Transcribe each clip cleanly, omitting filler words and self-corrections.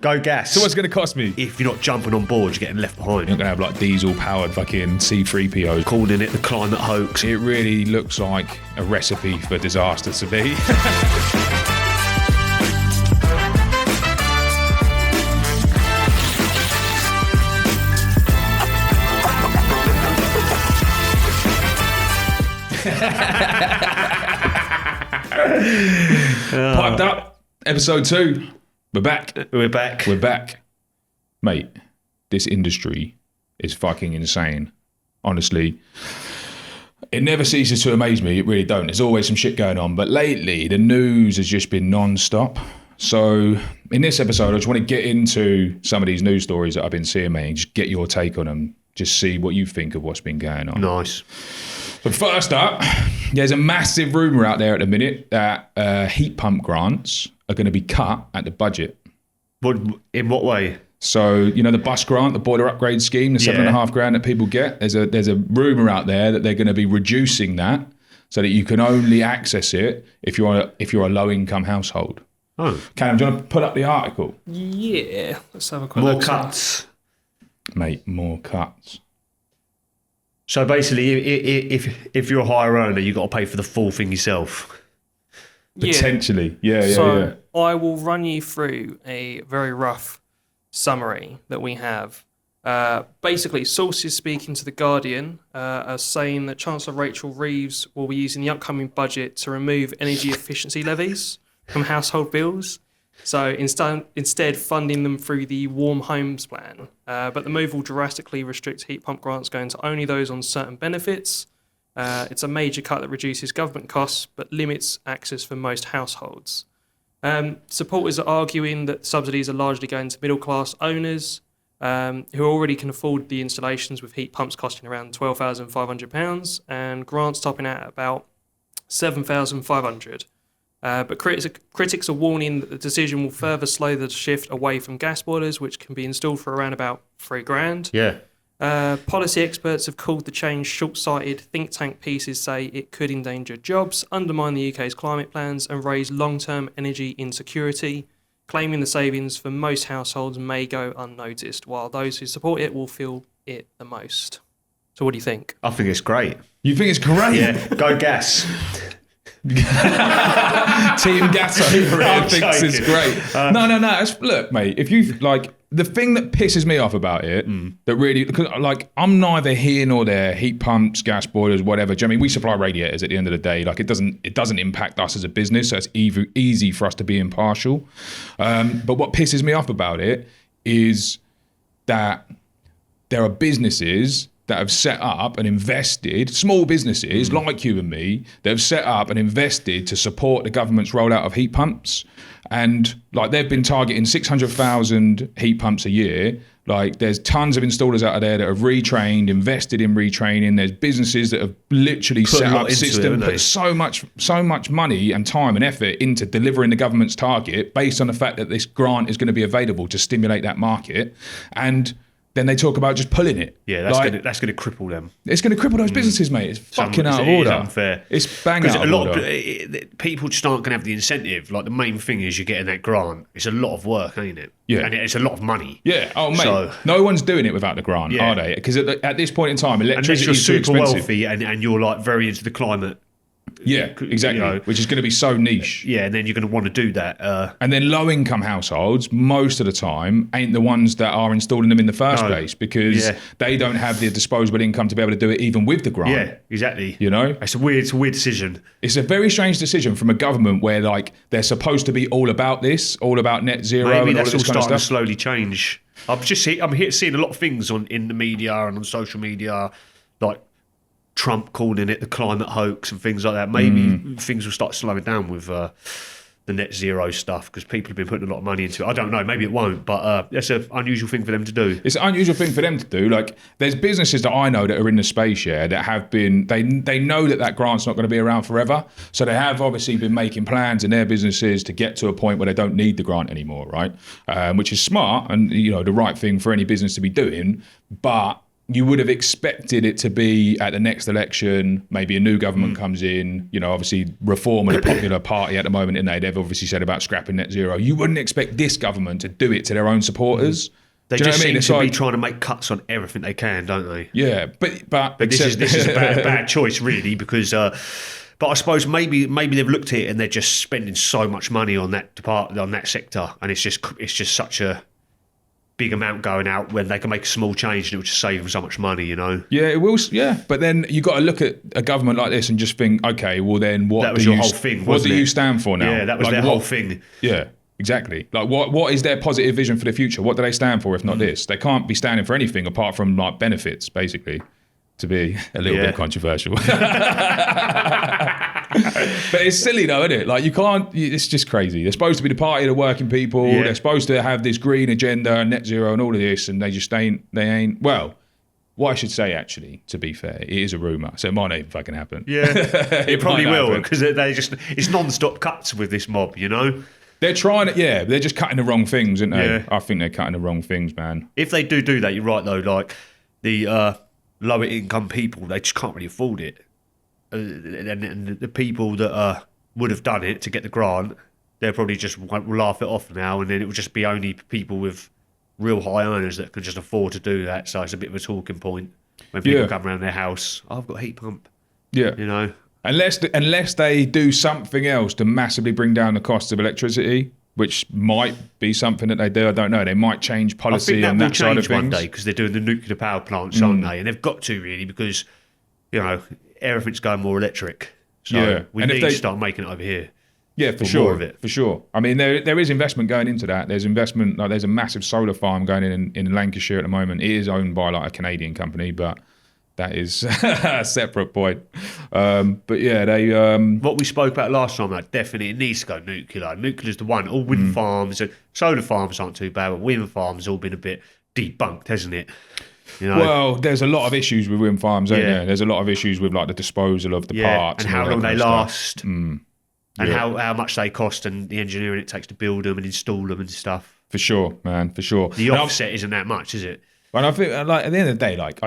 Go gas. So what's it going to cost me? If you're not jumping on board, you're getting left behind. You're not going to have like diesel-powered fucking C-3PO. Calling it the climate hoax. It really looks like a recipe for disaster to be. Piped up. Episode 2. We're back. We're back. We're back. Mate, this industry is fucking insane. Honestly. It never ceases to amaze me. It really don't. There's always some shit going on. But lately, the news has just been non-stop. So in this episode, I just want to get into some of these news stories that I've been seeing, mate, and just get your take on them. Just see what you think of what's been going on. Nice. So first up, there's a massive rumour out there at the minute that heat pump grants are going to be cut at the budget. In what way? So, you know, the bus grant, the boiler upgrade scheme, the $7,500 that people get, there's a rumour out there that they're going to be reducing that so that you can only access it if you're a low-income household. Oh. Callum, do you want to put up the article? Yeah, let's have a quick More look. cuts. Mate, more cuts. So basically, if you're a higher earner, you've got to pay for the full thing yourself. Potentially. Yeah. So I will run you through a very rough summary that we have. Basically, sources speaking to The Guardian are saying that Chancellor Rachel Reeves will be using the upcoming budget to remove energy efficiency levies from household bills. So instead funding them through the Warm Homes Plan. But the move will drastically restrict heat pump grants going to only those on certain benefits. It's a major cut that reduces government costs but limits access for most households. Supporters are arguing that subsidies are largely going to middle-class owners who already can afford the installations, with heat pumps costing around £12,500 and grants topping out at about $7,500. But critics are warning that the decision will further slow the shift away from gas boilers, which can be installed for around about $3,000. Yeah. Policy experts have called the change short-sighted. Think tank pieces say it could endanger jobs, undermine the UK's climate plans and raise long-term energy insecurity, claiming the savings for most households may go unnoticed, while those who support it will feel it the most. So what do you think? I think it's great. You think it's great? Yeah. Go gas. Team Gatto thinks it's great. No. Look, mate, if you like, the thing that pisses me off about it, that really, because like I'm neither here nor there. Heat pumps, gas boilers, whatever. Do you know what I mean, we supply radiators at the end of the day. Like it doesn't impact us as a business, so it's easy for us to be impartial. But what pisses me off about it is that there are businesses that have set up and invested, small businesses like you and me, that have set up and invested to support the government's rollout of heat pumps. And like they've been targeting 600,000 heat pumps a year. Like there's tons of installers out there that have retrained, invested in retraining. There's businesses that have literally set up systems, put so much money and time and effort into delivering the government's target based on the fact that this grant is going to be available to stimulate that market. And then they talk about just pulling it. Yeah, that's going to cripple them. It's going to cripple those businesses, mate. It's fucking out of order. It's unfair. It's bang out of order. People just aren't going to have the incentive. Like the main thing is you're getting that grant. It's a lot of work, ain't it? Yeah. And it's a lot of money. Yeah. Oh, mate. No one's doing it without the grant, are they? Because at this point in time, electricity is too expensive. Unless you're super wealthy and you're like very into the climate. Yeah, exactly. You know, which is going to be so niche. Yeah, and then you're going to want to do that. And then low-income households, most of the time, ain't the ones that are installing them in the first place because they don't have the disposable income to be able to do it even with the grant. Yeah, exactly. You know? It's a weird decision. It's a very strange decision from a government where like they're supposed to be all about this, all about net zero. Maybe and that's all all this kind of starting stuff. to slowly change. I'm seeing a lot of things in the media and on social media, like Trump calling it the climate hoax and things like that. Maybe things will start slowing down with the net zero stuff because people have been putting a lot of money into it. I don't know, maybe it won't, but that's an unusual thing for them to do. It's an unusual thing for them to do. Like, there's businesses that I know that are in the space, that have been, they know that grant's not going to be around forever. So they have obviously been making plans in their businesses to get to a point where they don't need the grant anymore, right? Which is smart and, you know, the right thing for any business to be doing. But you would have expected it to be at the next election, maybe a new government comes in, obviously Reform are the popular party at the moment, and they've obviously said about scrapping net zero. You wouldn't expect this government to do it to their own supporters. They just seem to be trying to make cuts on everything they can, don't they? Yeah, but this is a bad choice, really, because. But I suppose maybe they've looked at it and they're just spending so much money on that sector, and it's just such a big amount going out when they can make a small change and it will just save them so much money, Yeah, it will. Yeah, but then you got to look at a government like this and just think, okay, well then what? That was your whole thing. What do you stand for now? Yeah, that was their whole thing. Yeah. Exactly. Like, what is their positive vision for the future? What do they stand for if not this? They can't be standing for anything apart from like benefits, basically, to be a little bit controversial. But it's silly though, isn't it? Like you can't. It's just crazy. They're supposed to be the party of the working people. Yeah. They're supposed to have this green agenda and net zero and all of this, and they just ain't. They ain't. Well, what I should say actually, to be fair, it is a rumor, so it might not even fucking happen. Yeah, it probably will because it's non-stop cuts with this mob, They're trying to, they're just cutting the wrong things, aren't they? Yeah. I think they're cutting the wrong things, man. If they do that, you're right though. Like the lower income people, they just can't really afford it. And the people that would have done it to get the grant, they'll probably just laugh it off now, and then it will just be only people with real high earners that can just afford to do that. So it's a bit of a talking point when people come around their house. Oh, I've got a heat pump. Yeah, Unless they do something else to massively bring down the cost of electricity, which might be something that they do. I don't know. They might change policy on that side of things. One day because they're doing the nuclear power plants, aren't they? And they've got to really because everything's going more electric. So we need to start making it over here. Yeah, for sure. More of it. For sure. I mean, there is investment going into that. There's investment. Like there's a massive solar farm going in Lancashire at the moment. It is owned by like a Canadian company, but. That is a separate point. But yeah, they... what we spoke about last time, like definitely it needs to go nuclear. Nuclear's the one. All wind farms and solar farms aren't too bad, but wind farms have all been a bit debunked, hasn't it? Well, there's a lot of issues with wind farms, ain't there? There's a lot of issues with like the disposal of the parts. And how long they last. And how much they cost and the engineering it takes to build them and install them and stuff. For sure, man, for sure. The offset isn't that much, is it? But I think, like at the end of the day, like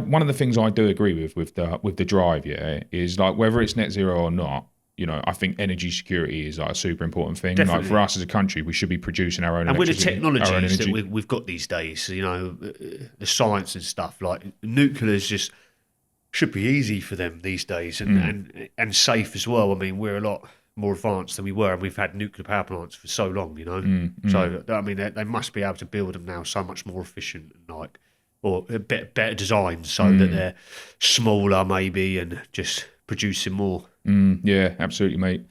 one of the things I do agree with the drive, is like whether it's net zero or not. I think energy security is like a super important thing. Definitely. Like for us as a country, we should be producing our own. And with the technologies that we've got these days, the science and stuff, like nuclear's just should be easy for them these days and safe as well. I mean, we're a lot more advanced than we were, and we've had nuclear power plants for so long, So I mean, they must be able to build them now so much more efficient, or better designed, so that they're smaller maybe and just producing more. Yeah, absolutely, mate.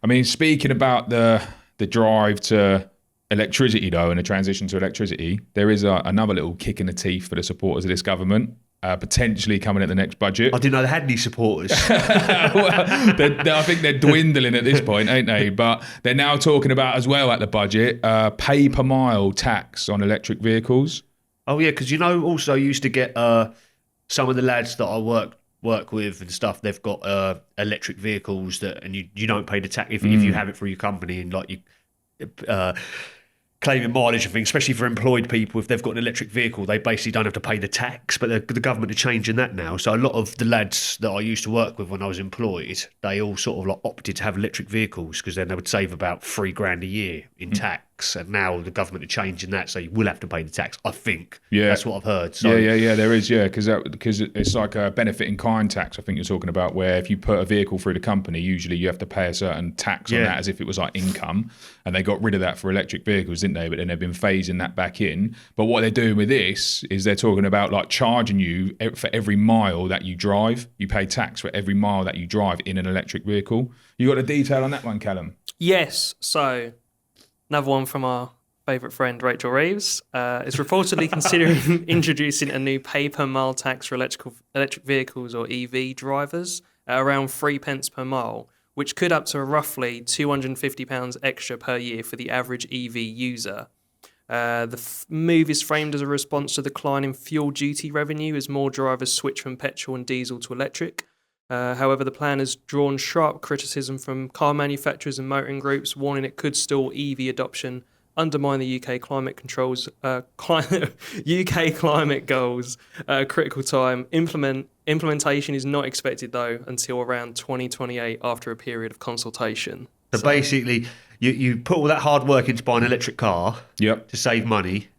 I mean, speaking about the drive to electricity though, and the transition to electricity, there is another little kick in the teeth for the supporters of this government. Potentially coming at the next budget. I didn't know they had any supporters. I think they're dwindling at this point, ain't they? But they're now talking about as well at the budget, pay per mile tax on electric vehicles. Oh yeah, because also used to get some of the lads that I work with and stuff. They've got electric vehicles and you don't pay the tax if you have it through your company and like you. Claiming mileage and things, especially for employed people, if they've got an electric vehicle, they basically don't have to pay the tax. But the government are changing that now. So a lot of the lads that I used to work with when I was employed, they all sort of like opted to have electric vehicles because then they would save about $3,000 a year in tax. And now the government are changing that, so you will have to pay the tax. I think. Yeah, that's what I've heard. So, yeah, there is. Yeah, because it's like a benefit in kind tax. I think you're talking about where if you put a vehicle through the company, usually you have to pay a certain tax on that as if it was like income. And they got rid of that for electric vehicles, didn't they? But then they've been phasing that back in. But what they're doing with this is they're talking about like charging you for every mile that you drive. You pay tax for every mile that you drive in an electric vehicle. You got a detail on that one, Callum? Yes. So another one from our favourite friend Rachel Reeves is reportedly considering introducing a new pay per mile tax for electric vehicles or EV drivers at around 3p per mile, which could up to roughly £250 extra per year for the average EV user. The move is framed as a response to the decline in fuel duty revenue as more drivers switch from petrol and diesel to electric. However, the plan has drawn sharp criticism from car manufacturers and motoring groups, warning it could stall EV adoption undermine the UK climate controls, UK climate goals at a critical time. Implementation is not expected though until around 2028 after a period of consultation. So basically, you put all that hard work into buying an electric car Yep. to save money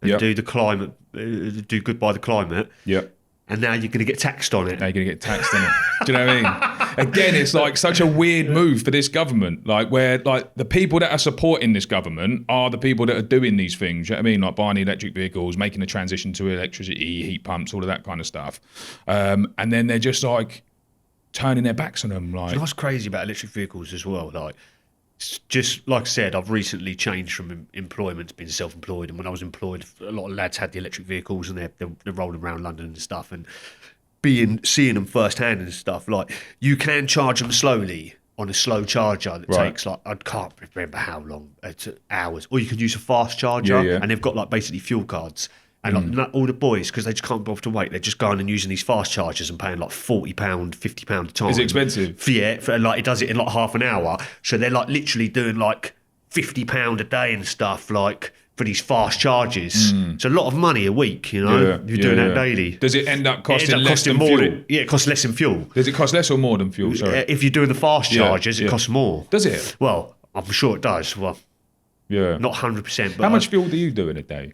and do the climate, do good by the climate. Yep. And now you're going to get taxed on it. Now you're going to get taxed on it. Do you know what I mean? Again, it's like such a weird move for this government, like where like the people that are supporting this government are the people that are doing these things. You know what I mean? Like buying electric vehicles, making the transition to electricity, heat pumps, all of that kind of stuff. And then they're just like turning their backs on them. Like, You know what's crazy about electric vehicles as well? Like, it's just like I said, I've recently changed from employment to being self-employed. And when I was employed, a lot of lads had the electric vehicles and they're rolling around London and stuff. And seeing them firsthand and stuff, like you can charge them slowly on a slow charger that takes like, I can't remember how long, it's hours. Or you could use a fast charger and they've got like basically fuel cards. And like all the boys, because they just can't bother to wait, they're just going and using these fast chargers and paying like £40, £50 a time. is it expensive? Yeah, like it does it in like half an hour. So they're like literally doing like £50 a day and stuff, like for these fast charges. So a lot of money a week, you know, if you're doing that daily. Does it end up costing It ends up less than more fuel? it costs less than fuel. Does it cost less or more than fuel? Sorry. If you're doing the fast charges, it costs more. Does it? Well, I'm sure it does. Well, not 100%. But how much fuel do you do in a day?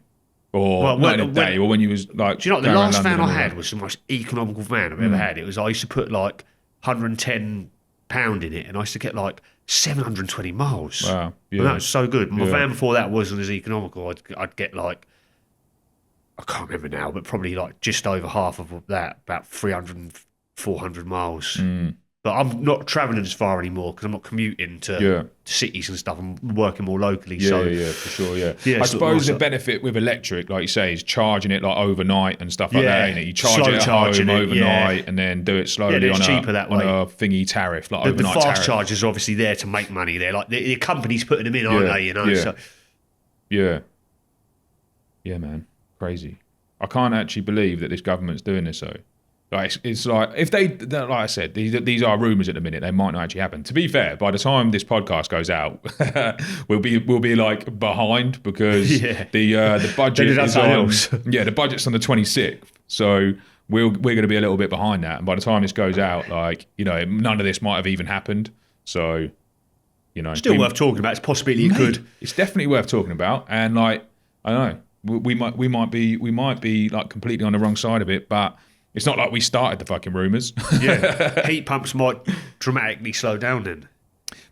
Or not in a day, or when you was like... Do you know what, the last van I had was the most economical van I've ever had. It was, I used to put like £110 in it and I used to get like 720 miles. Wow. And that was so good. My van before that wasn't as economical. I'd get like, I can't remember now, but probably like just over half of that, about 300, 400 miles. But I'm not travelling as far anymore because I'm not commuting to cities and stuff. I'm working more locally. Yeah, for sure, I suppose the benefit with electric, like you say, is charging it like overnight and stuff like that, ain't it? You charge it at home overnight and then do it slowly on cheaper that way. a thingy tariff, like the overnight fast tariff. chargers are obviously there to make money. They're like the company's putting them in, aren't they? You know. So. Yeah, man, crazy. I can't actually believe that this government's doing this though. Like it's like if like I said, these are rumours at the minute. They might not actually happen. To be fair, by the time this podcast goes out, we'll be like behind because the budget is on. The budget's on the 26th, so we're going to be a little bit behind that. And by the time this goes out, like none of this might have even happened. So still worth talking about. It's a possibility it could. It's definitely worth talking about. And like I don't know, we might be like completely on the wrong side of it, but. It's not like we started the fucking rumours. Heat pumps might dramatically slow down then.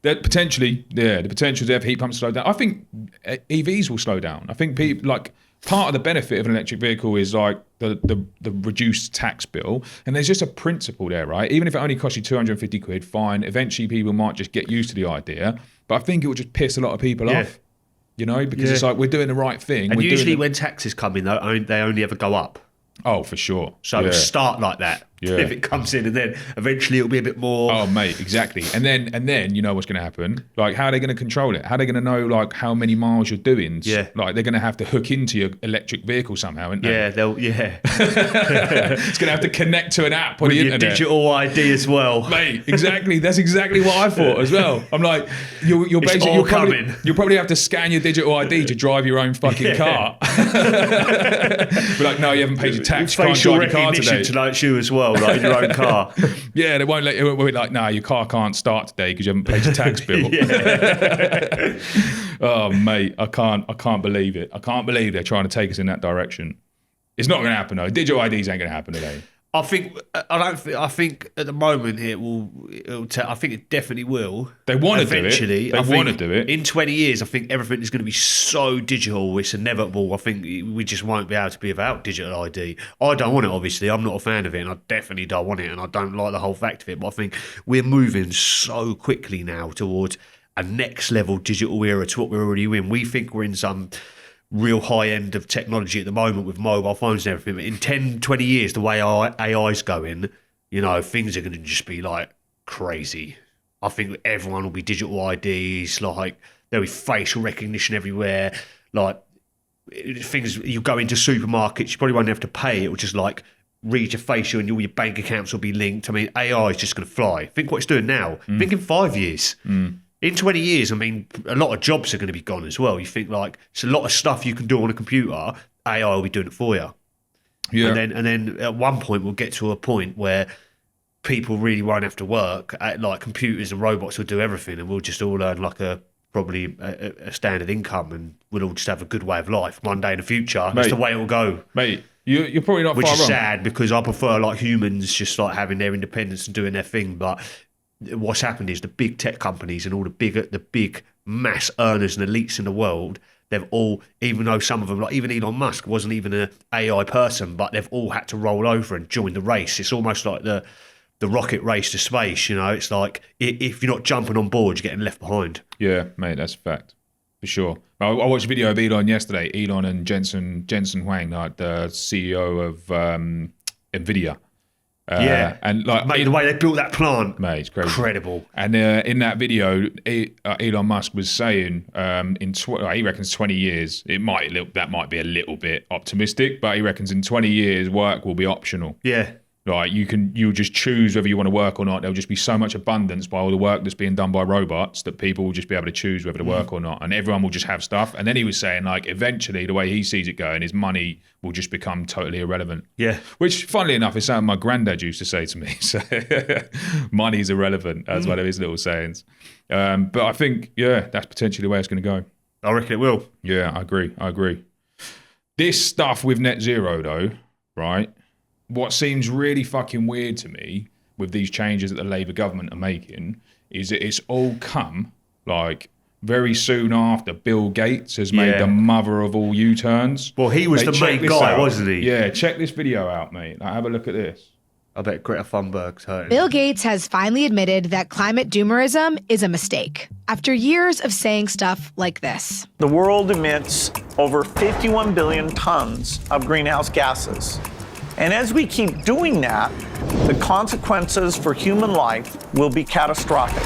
The potential to have heat pumps slow down. I think EVs will slow down. I think people like part of the benefit of an electric vehicle is like the reduced tax bill, and there's just a principle there, right? Even if it only costs you 250 quid, fine. Eventually, people might just get used to the idea, but I think it will just piss a lot of people off. Because it's like we're doing the right thing. And usually, when taxes come in, though, they only ever go up. Oh, for sure. So it'll start like that. If it comes in, and then eventually it'll be a bit more. Oh, mate, exactly. And then you know what's going to happen. Like, how are they going to control it? How are they going to know like how many miles you're doing? Yeah. Like they're going to have to hook into your electric vehicle somehow, isn't they? Yeah, they'll. Yeah. It's going to have to connect to an app on the internet. Digital ID as well, mate. Exactly. That's exactly what I thought as well. I'm like, you're basically you'll probably have to scan your digital ID to drive your own fucking car. Be like, no, you haven't paid your tax. You can't drive your car today. To like you as well, like in your own car. Yeah, they won't let you. We're like, no, your car can't start today because you haven't paid your tax bill. Oh, mate, I can't believe it. I can't believe they're trying to take us in that direction. It's not going to happen though. Digital IDs ain't going to happen today. I think at the moment I think it definitely will. They want to do it. Eventually, they want to do it. In 20 years, I think everything is going to be so digital. It's inevitable. I think we just won't be able to be without digital ID. I don't want it, obviously. I'm not a fan of it, and I definitely don't want it, and I don't like the whole fact of it. But I think we're moving so quickly now towards a next level digital era to what we're already in. We think we're in some real high end of technology at the moment with mobile phones and everything. But in 10, 20 years, the way our AI's going, things are going to just be like crazy. I think everyone will be digital IDs, like there'll be facial recognition everywhere. Like things, you go into supermarkets, you probably won't have to pay. It will just like read your facial and all your bank accounts will be linked. I mean, AI is just going to fly. Think what it's doing now. Think in 5 years. in 20 years, I mean, a lot of jobs are going to be gone as well. You think like it's a lot of stuff you can do on a computer. AI will be doing it for you. Yeah. And then at one point we'll get to a point where people really won't have to work. Like computers and robots will do everything, and we'll just all earn like probably a standard income, and we'll all just have a good way of life one day in the future. That's the way it will go. Mate, you're probably not Which far is wrong. sad, because I prefer like humans just like having their independence and doing their thing. But what's happened is the big tech companies and all the big mass earners and elites in the world, they've all, even though some of them, like even Elon Musk wasn't even an AI person, but they've all had to roll over and join the race. It's almost like the rocket race to space, you know. It's like if you're not jumping on board, you're getting left behind. Yeah, mate, that's a fact. For sure. I watched a video of Elon yesterday. Elon and Jensen Huang, like the CEO of NVIDIA. And like, mate, the way they built that plant, mate, it's crazy, incredible. And in that video, Elon Musk was saying, he reckons 20 years. That might be a little bit optimistic, but he reckons in 20 years work will be optional. Yeah. Like you'll just choose whether you want to work or not. There'll just be so much abundance by all the work that's being done by robots that people will just be able to choose whether to work or not, and everyone will just have stuff. And then he was saying, like, eventually the way he sees it going is money will just become totally irrelevant. Yeah. Which, funnily enough, is something my granddad used to say to me. So money's irrelevant. That's one of his little sayings. But I think, that's potentially the way it's going to go. I reckon it will. Yeah, I agree. This stuff with net zero, though, right? What seems really fucking weird to me with these changes that the Labour government are making is that it's all come like very soon after Bill Gates has made the mother of all U-turns. Well, he was the main guy, wasn't he? Yeah, check this video out, mate. Like, have a look at this. I bet Greta Thunberg's hurting. Bill Gates has finally admitted that climate doomerism is a mistake after years of saying stuff like this. The world emits over 51 billion tons of greenhouse gases. And as we keep doing that, the consequences for human life will be catastrophic.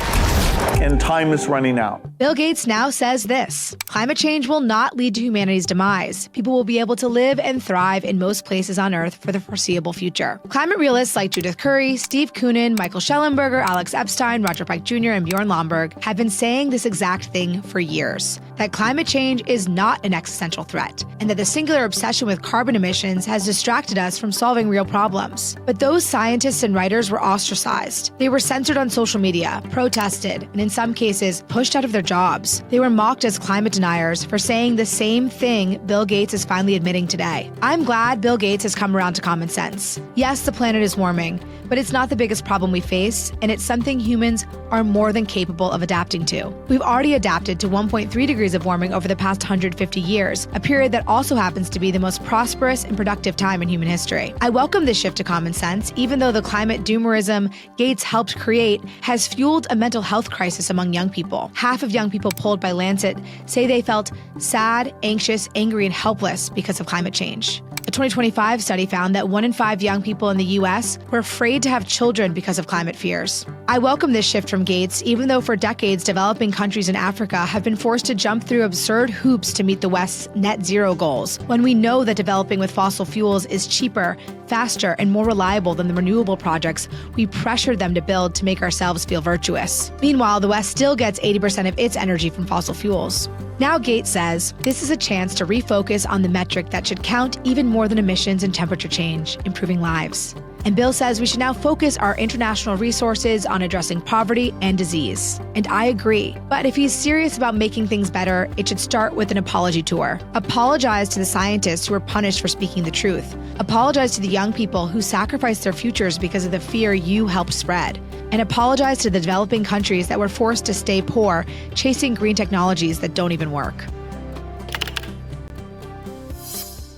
And time is running out. Bill Gates now says this: climate change will not lead to humanity's demise. People will be able to live and thrive in most places on Earth for the foreseeable future. Climate realists like Judith Curry, Steve Koonin, Michael Schellenberger, Alex Epstein, Roger Pike Jr., and Bjorn Lomborg have been saying this exact thing for years, that climate change is not an existential threat, and that the singular obsession with carbon emissions has distracted us from solving real problems. But those scientists and writers were ostracized. They were censored on social media, protested, and in some cases, pushed out of their jobs. They were mocked as climate deniers for saying the same thing Bill Gates is finally admitting today. I'm glad Bill Gates has come around to common sense. Yes, the planet is warming, but it's not the biggest problem we face, and it's something humans are more than capable of adapting to. We've already adapted to 1.3 degrees of warming over the past 150 years, a period that also happens to be the most prosperous and productive time in human history. I welcome this shift to common sense, even though the climate doomerism Gates helped create has fueled a mental health crisis among young people. Half of young people polled by Lancet say they felt sad, anxious, angry, and helpless because of climate change. A 2025 study found that 1 in 5 young people in the U.S. were afraid to have children because of climate fears. I welcome this shift from Gates, even though for decades developing countries in Africa have been forced to jump through absurd hoops to meet the West's net zero goals, when we know that developing with fossil fuels is cheaper, faster, and more reliable than the renewable projects we pressured them to build to make ourselves feel virtuous. Meanwhile, the West still gets 80% of its energy from fossil fuels. Now Gates says this is a chance to refocus on the metric that should count even more than emissions and temperature change, improving lives. And Bill says we should now focus our international resources on addressing poverty and disease. And I agree. But if he's serious about making things better, it should start with an apology tour. Apologize to the scientists who were punished for speaking the truth. Apologize to the young people who sacrificed their futures because of the fear you helped spread. And apologize to the developing countries that were forced to stay poor, chasing green technologies that don't even work.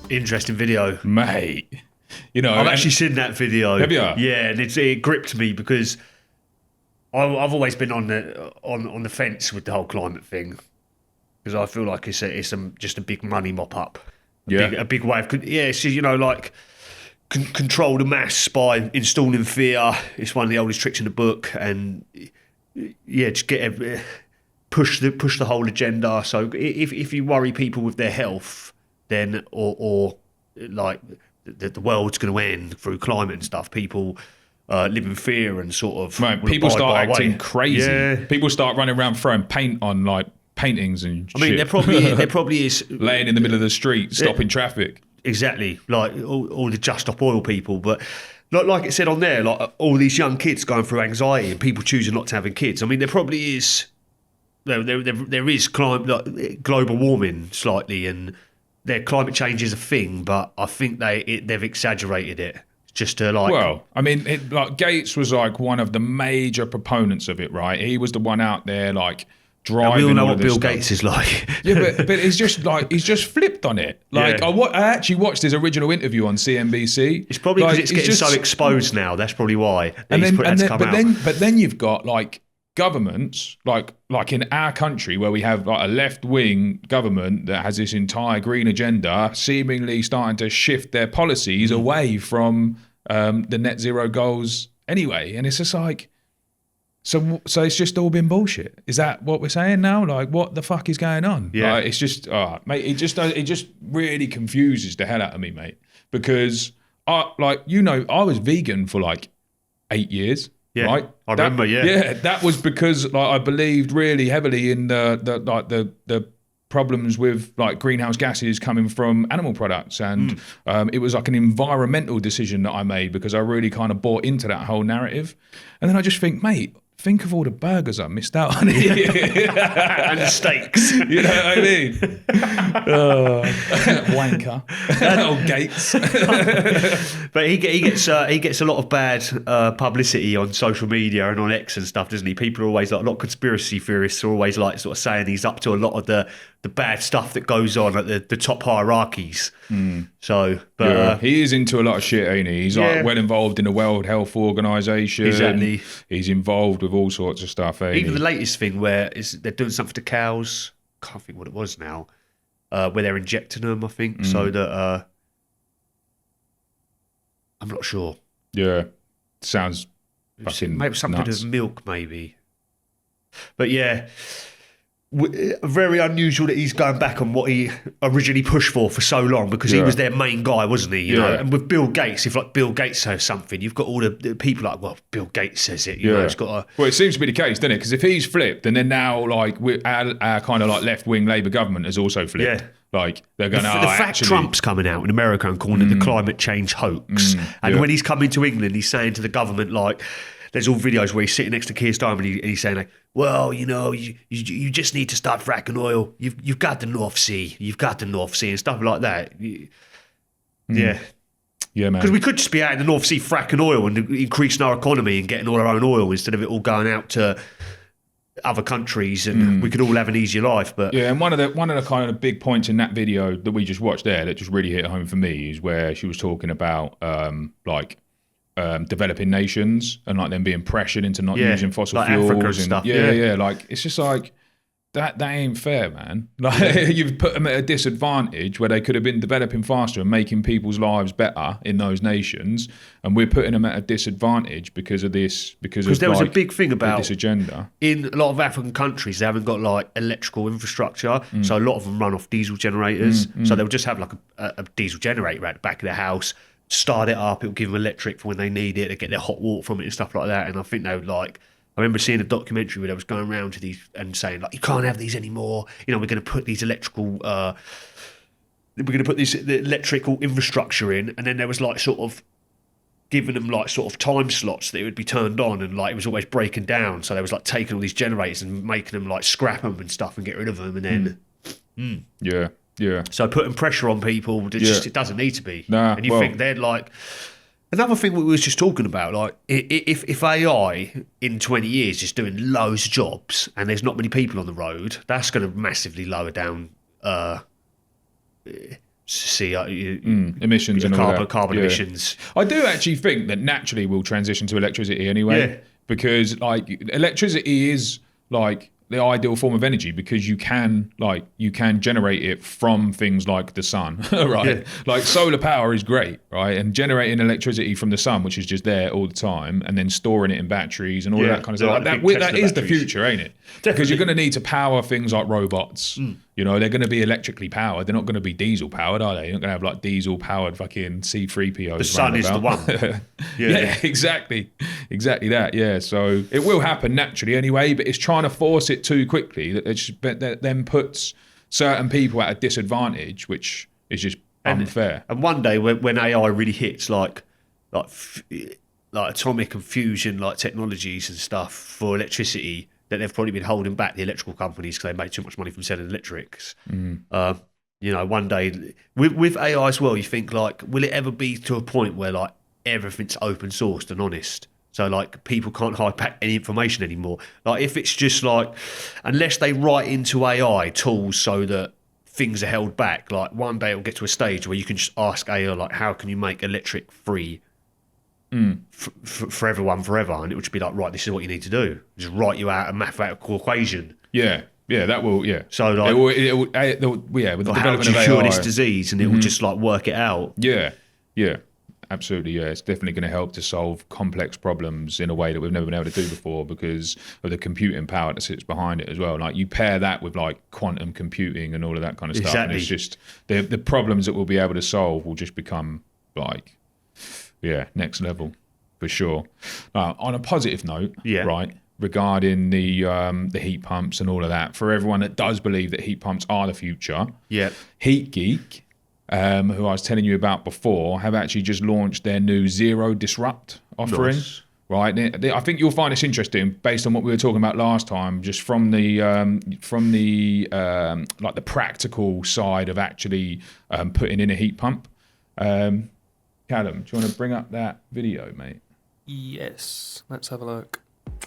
Interesting video. Mate. You know, I've actually seen that video. Have you? Yeah, and it gripped me because I've always been on the fence with the whole climate thing, because I feel like it's just a big money mop up. A big way of control the mass by installing fear. It's one of the oldest tricks in the book, and just push the whole agenda. So if you worry people with their health, then or like the world's going to end through climate and stuff, people live in fear and sort of Right, people abide start by a way. acting crazy. Yeah. People start running around throwing paint on like paintings and I mean, shit. there probably is laying in the middle of the street, stopping traffic. exactly like all the Just Stop Oil people, but like it said on there, like all these young kids going through anxiety and people choosing not to have kids. I mean, there probably is there is global warming slightly, and climate change is a thing, but I think they've exaggerated it. Just to like, well, I mean, like Gates was like one of the major proponents of it, right? He was the one out there like driving. we all know all what of this Bill stuff. Gates is like. Yeah, but it's just like he's just flipped on it. Like Yeah. I actually watched his original interview on CNBC. It's probably because Like, it's he's getting just- so exposed now. That's probably why. But then you've got like governments, like in our country where we have like a left-wing government that has this entire green agenda, seemingly starting to shift their policies away from the net zero goals anyway, and it's just like. So it's just all been bullshit. Is that what we're saying now? Like, what the fuck is going on? Yeah. Like, it's just, mate. It just really confuses the hell out of me, mate. Because I was vegan for like 8 years. Yeah, right. I remember. Yeah, that was because like I believed really heavily in the problems with like greenhouse gases coming from animal products, and it was like an environmental decision that I made because I really kind of bought into that whole narrative. And then I just think, mate, think of all the burgers I missed out on here. And the steaks. You know what I mean? Wanker. Old Gates. But he gets a lot of bad publicity on social media and on X and stuff, doesn't he? People are always like, a lot of conspiracy theorists are always like sort of saying he's up to a lot of the bad stuff that goes on at the top hierarchies. So, but Yeah, he is into a lot of shit, ain't he? He's Yeah. like well involved in the World Health Organization. Exactly. He's involved with all sorts of stuff, ain't even he? the latest thing where they're doing something to cows. Can't think what it was now. Where they're injecting them, I think, so that I'm not sure. Yeah. Sounds fucking Maybe something nuts. with milk, maybe. But yeah, very unusual that he's going back on what he originally pushed for so long, because he Yeah. was their main guy, wasn't he? You know, Yeah. and with Bill Gates, if like Bill Gates says something, you've got all the people like, well, Bill Gates says it. You know, it's got a. Well, it seems to be the case, doesn't it? Because if he's flipped, and then now, like, our kind of like left-wing Labour government has also flipped. Yeah. Like, they're going, The fact actually... Trump's coming out in America and calling it the climate change hoax. And yeah. when he's coming to England, he's saying to the government, like, there's all videos where he's sitting next to Keir Starmer and he's saying, like, well, you know, you just need to start fracking oil. You've got the North Sea. You've got the North Sea and stuff like that. Yeah. Yeah, man. Because we could just be out in the North Sea fracking oil and increasing our economy and getting all our own oil instead of it all going out to other countries, and we could all have an easier life. But Yeah, and one of the kind of the big points in that video that we just watched there that just really hit home for me is where she was talking about developing nations and like them being pressured into not Yeah, using fossil like fuels Africa and stuff, yeah. yeah. Like it's just like that ain't fair, man. Like you've put them at a disadvantage where they could have been developing faster and making people's lives better in those nations, and we're putting them at a disadvantage because of this. Because there was a big thing about this agenda. in a lot of African countries, they haven't got like electrical infrastructure, so a lot of them run off diesel generators. So they'll just have like a diesel generator at the back of their house, start it up, it'll give them electric for when they need it, they get their hot water from it and stuff like that. And I think they would like, I remember seeing a documentary where they was going around to these and saying like, you can't have these anymore. You know, we're going to put these electrical, the electrical infrastructure in, and then there was like sort of giving them like sort of time slots that it would be turned on, and like it was always breaking down. So they was like taking all these generators and making them like scrap them and stuff and get rid of them, and then Yeah. so putting pressure on people, it doesn't need to be. Nah, and you well- think they're like. Another thing we was just talking about, like if AI in 20 years is doing loads of jobs and there's not many people on the road, that's going to massively lower down Emissions and all that. carbon Yeah. emissions. I do actually think that naturally we'll transition to electricity anyway. Yeah. Because like electricity is like the ideal form of energy because you can generate it from things like the sun, right? Yeah. Like solar power is great, right? And generating electricity from the sun, which is just there all the time, and then storing it in batteries and all Yeah. that kind of Like stuff. the That big is the Tesla batteries. future, ain't it? Because you're going to need to power things like robots You know, they're going to be electrically powered. They're not going to be diesel powered, are they? You're not going to have like diesel powered fucking C3POs. The sun is the one. Yeah, exactly that. Yeah, so it will happen naturally anyway, but it's trying to force it too quickly that then puts certain people at a disadvantage, which is just unfair. And one day when AI really hits like atomic and fusion like technologies and stuff for electricity, that they've probably been holding back the electrical companies because they made too much money from selling electrics. You know, one day with AI as well, you think like, will it ever be to a point where like everything's open sourced and honest? So like people can't hide back any information anymore. Like if it's just like, unless they write into AI tools so that things are held back, like one day it'll get to a stage where you can just ask AI like, how can you make electric free for everyone forever, and it would just be like, right, this is what you need to do. Just write you out a mathematical equation. Yeah, that will. Yeah. So like, with the how development do you of cure AI, this disease, and it will just like work it out. Yeah, absolutely. Yeah, it's definitely going to help to solve complex problems in a way that we've never been able to do before because of the computing power that sits behind it as well. Like you pair that with like quantum computing and all of that kind of stuff, and it's just the problems that we'll be able to solve will just become like. Yeah, next level for sure. On a positive note, right, regarding the heat pumps and all of that, for everyone that does believe that heat pumps are the future, Heat Geek, who I was telling you about before, have actually just launched their new Zero Disrupt offering. Nice. Right, I think you'll find this interesting based on what we were talking about last time, just from the like the practical side of actually putting in a heat pump. Callum, do you want to bring up that video, mate? Yes, let's have a look.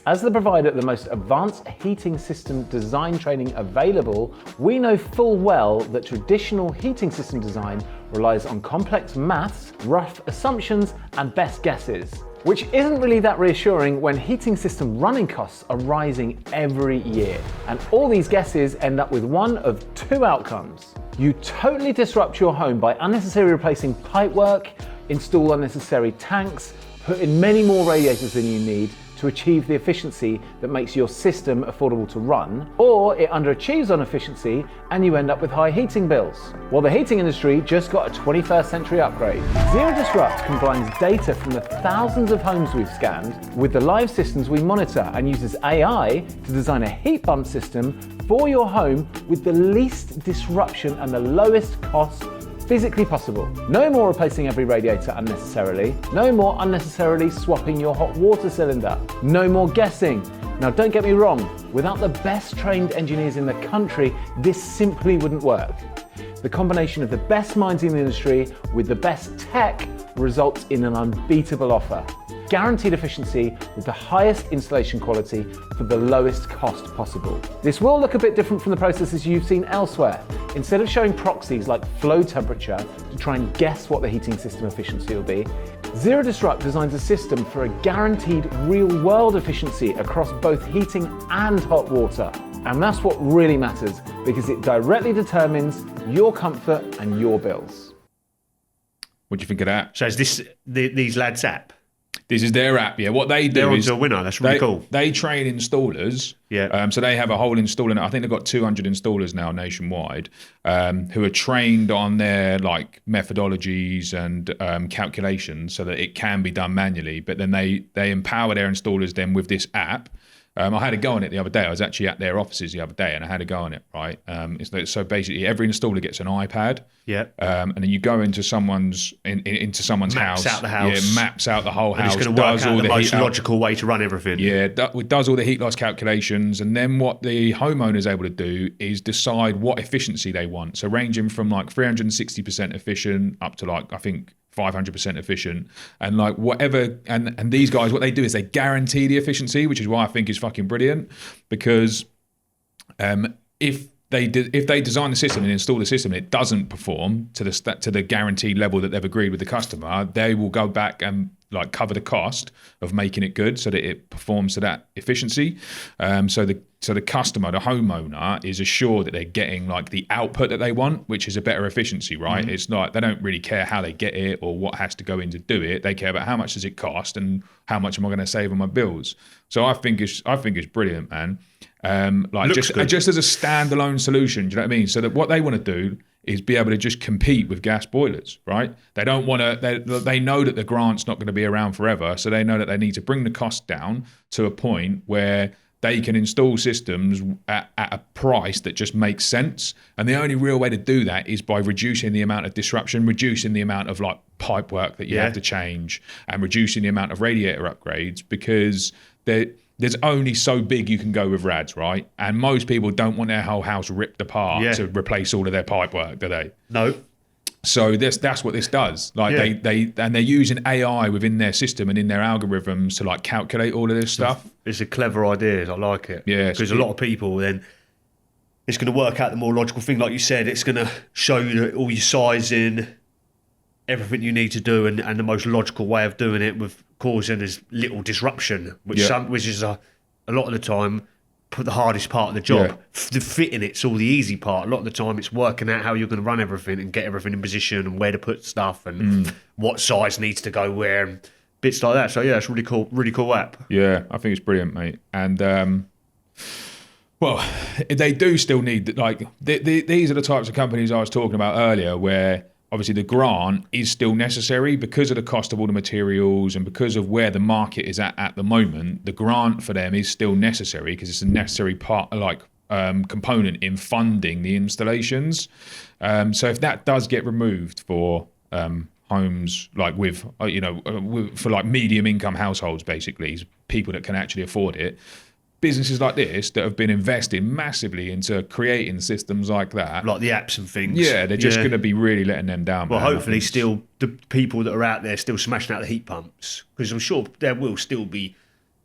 As the provider of the most advanced heating system design training available, we know full well that traditional heating system design relies on complex maths, rough assumptions, and best guesses, which isn't really that reassuring when heating system running costs are rising every year. And all these guesses end up with one of two outcomes. You totally disrupt your home by unnecessarily replacing pipework, install unnecessary tanks, put in many more radiators than you need to achieve the efficiency that makes your system affordable to run, or it underachieves on efficiency and you end up with high heating bills. Well, the heating industry just got a 21st century upgrade. Zero Disrupt combines data from the thousands of homes we've scanned with the live systems we monitor and uses AI to design a heat pump system for your home with the least disruption and the lowest cost physically possible. No more replacing every radiator unnecessarily. No more unnecessarily swapping your hot water cylinder. No more guessing. Now don't get me wrong, without the best trained engineers in the country, this simply wouldn't work. The combination of the best minds in the industry with the best tech results in an unbeatable offer. Guaranteed efficiency with the highest installation quality for the lowest cost possible. This will look a bit different from the processes you've seen elsewhere. Instead of showing proxies like flow temperature to try and guess what the heating system efficiency will be, Zero Disrupt designs a system for a guaranteed real-world efficiency across both heating and hot water. And that's what really matters, because it directly determines your comfort and your bills. What do you think of that? So is this these lads' app? This is their app, yeah. What they do They're is onto a winner. That's really cool. They train installers. Yeah. So they have a whole installing. I think they've got 200 installers now nationwide, who are trained on their like methodologies and calculations, so that it can be done manually. But then they empower their installers then with this app. I had a go on it the other day. I was actually at their offices the other day, and I had a go on it. Right. So basically, every installer gets an iPad. Yeah. And then you go into someone's house. Maps out the house. Yeah. Maps out the whole house. It's going to work out the most logical way to run everything. Yeah. It does all the heat loss calculations, and then what the homeowner is able to do is decide what efficiency they want. So ranging from like 360% efficient up to like I think 500% efficient, and like whatever, and these guys, what they do is they guarantee the efficiency, which is why I think is fucking brilliant, because if they design the system and install the system and it doesn't perform to the guaranteed level that they've agreed with the customer, they will go back and like cover the cost of making it good so that it performs to that efficiency. So so the customer, the homeowner, is assured that they're getting like the output that they want, which is a better efficiency, right? It's not, they don't really care how they get it or what has to go in to do it. They care about how much does it cost and how much am I going to save on my bills. So I think it's brilliant, man. Like just as a standalone solution, do you know what I mean? So that what they want to do is be able to just compete with gas boilers, right? They don't want to, they know that the grant's not going to be around forever, so they know that they need to bring the cost down to a point where they can install systems at a price that just makes sense. And the only real way to do that is by reducing the amount of disruption, reducing the amount of like pipe work that you have to change, and reducing the amount of radiator upgrades, because there's only so big you can go with rads, right? And most people don't want their whole house ripped apart to replace all of their pipe work, do they? No. So that's what this does. Like they're using AI within their system and in their algorithms to like calculate all of this stuff. It's a clever idea. I like it. Yeah, because a lot of people then, it's going to work out the more logical thing. Like you said, it's going to show you all your sizing, everything you need to do, and the most logical way of doing it with causing as little disruption, which is a lot of the time the hardest part of the job. The fitting it's all the easy part. A lot of the time it's working out how you're going to run everything and get everything in position and where to put stuff and what size needs to go where and bits like that. So yeah, it's really cool app. Yeah, I think it's brilliant, mate. And well, they do still need, like, these are the types of companies I was talking about earlier, where obviously the grant is still necessary because of the cost of all the materials and because of where the market is at the moment. The grant for them is still necessary because it's a necessary part, like component in funding the installations. So if that does get removed for homes, like with for like medium income households, basically people that can actually afford it, businesses like this that have been investing massively into creating systems like that, like the apps and things, they're just going to be really letting them down. Well, hopefully still the people that are out there still smashing out the heat pumps, because I'm sure there will still be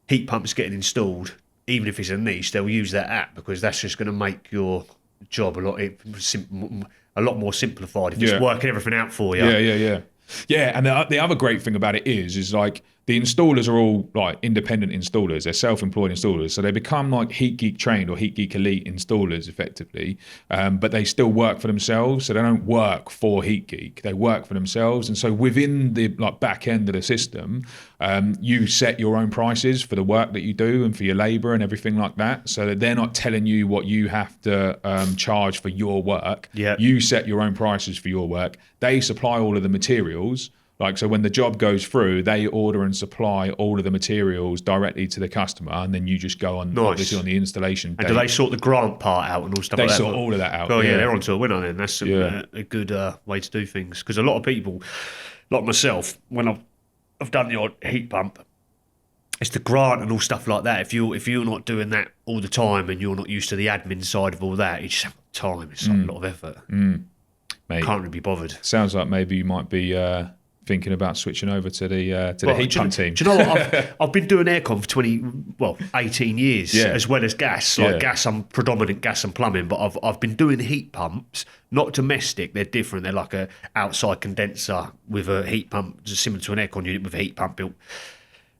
heat pumps getting installed, even if it's a niche. They'll use that app because that's just going to make your job a lot more simplified if it's working everything out for you. Yeah, and the other great thing about it is like the installers are all like independent installers. They're self-employed installers. So they become like Heat Geek trained or Heat Geek elite installers effectively, but they still work for themselves. So they don't work for Heat Geek. They work for themselves. And so within the like back end of the system, you set your own prices for the work that you do and for your labor and everything like that. So that they're not telling you what you have to charge for your work. Yeah. You set your own prices for your work. They supply all of the materials. Like, so when the job goes through, they order and supply all of the materials directly to the customer, and then you just go on, obviously, on the installation date. And do they sort the grant part out and all stuff like that? They sort all of that out. Oh, yeah, they're onto a winner then. That's a good way to do things. Because a lot of people, like myself, when I've done the odd heat pump, it's the grant and all stuff like that. If you're not doing that all the time and you're not used to the admin side of all that, you just have time. It's like a lot of effort. Mate, can't really be bothered. Sounds like maybe you might be thinking about switching over to the heat pump team. Do you know what? I've been doing aircon for 18 years, as well as gas. Gas, I'm predominant gas and plumbing, but I've been doing heat pumps, not domestic. They're different. They're like a outside condenser with a heat pump, just similar to an aircon unit with a heat pump built.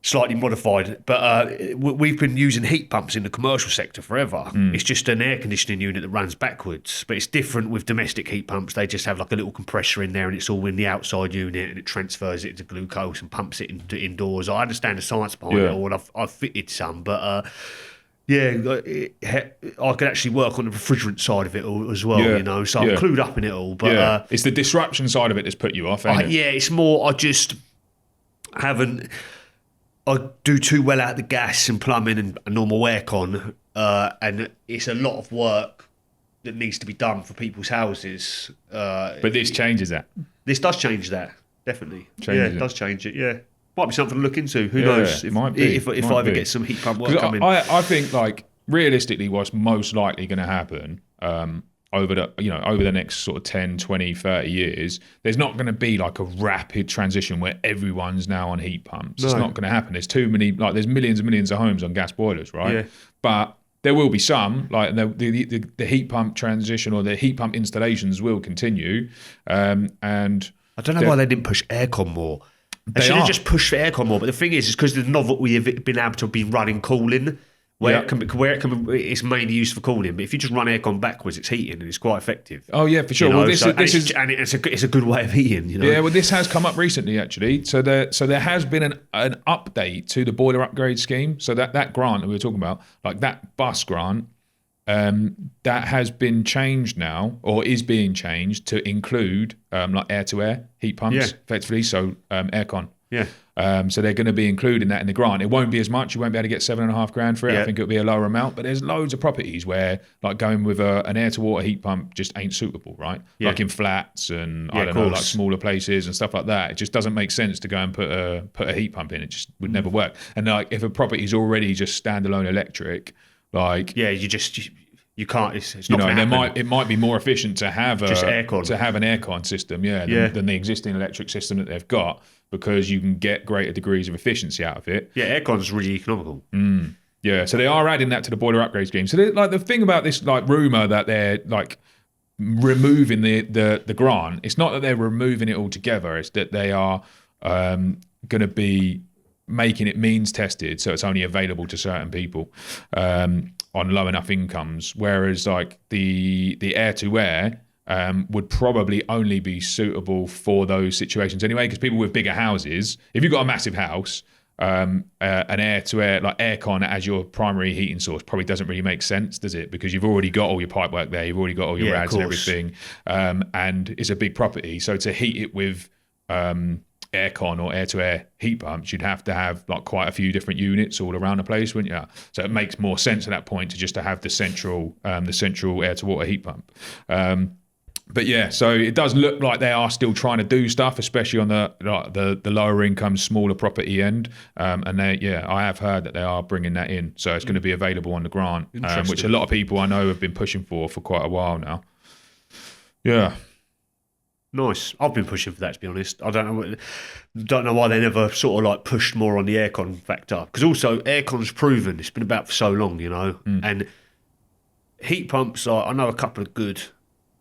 Slightly modified, but we've been using heat pumps in the commercial sector forever. It's just an air conditioning unit that runs backwards, but it's different with domestic heat pumps. They just have like a little compressor in there and it's all in the outside unit and it transfers it to glucose and pumps it into indoors. I understand the science behind it all, and I've fitted some, but I could actually work on the refrigerant side of it all as well, so I'm clued up in it all. But it's the disruption side of it that's put you off, ain't it? Yeah, it's more I just haven't... I do too well out the gas and plumbing and normal aircon, and it's a lot of work that needs to be done for people's houses. But this changes that. This does change that, definitely. It does change it, Might be something to look into. Who knows? It might be. If I ever get some heat pump work coming. I think, like, realistically, what's most likely going to happen over the next sort of 10, 20, 30 years, there's not going to be like a rapid transition where everyone's now on heat pumps. It's not going to happen. There's too many, like there's millions and millions of homes on gas boilers, right? Yeah. But there will be some, like the heat pump transition or the heat pump installations will continue. And I don't know why they didn't push aircon more. They should have just pushed for aircon more. But the thing is because the novelty of it been able to be running cooling, where it's mainly used for cooling. But if you just run aircon backwards, it's heating and it's quite effective. Oh yeah, for sure. You know? Well, it's a good way of heating. You know? Yeah, well, this has come up recently actually. So there has been an update to the boiler upgrade scheme. So that grant that we were talking about, like that bus grant, that has been changed now, or is being changed to include like air-to-air heat pumps, effectively. So aircon. Yeah. So they're going to be including that in the grant. It won't be as much. You won't be able to get $7,500 for it. I think it'll be a lower amount. But there's loads of properties where like going with an air-to-water heat pump just ain't suitable, right? Yeah. Like in flats and I don't know, like smaller places and stuff like that. It just doesn't make sense to go and put a heat pump in. It just would never work. And like if a property is already just standalone electric, like you can't. It's you not. know, it might be more efficient to have just aircon. To have an aircon system, than the existing electric system that they've got, because you can get greater degrees of efficiency out of it. Yeah, aircon's really economical. Yeah, so they are adding that to the boiler upgrade scheme. So like the thing about this like rumor that they're like removing the grant, it's not that they're removing it altogether. It's that they are going to be making it means tested, so it's only available to certain people on low enough incomes. Whereas like the air to air would probably only be suitable for those situations anyway, because people with bigger houses, if you've got a massive house, an air to air like aircon as your primary heating source probably doesn't really make sense, does it? Because you've already got all your pipe work there, you've already got all your rads and everything, and it's a big property. So to heat it with aircon or air-to-air heat pumps, you'd have to have like quite a few different units all around the place, wouldn't you? So it makes more sense at that point to have the central air-to-water heat pump. But yeah, so it does look like they are still trying to do stuff, especially on the lower income, smaller property end. And I have heard that they are bringing that in, so it's going to be available on the grant, which a lot of people I know have been pushing for quite a while now. Yeah. Nice. I've been pushing for that, to be honest. I don't know why they never sort of like pushed more on the aircon factor, because also aircon's proven. It's been about for so long, you know. And heat pumps I know a couple of good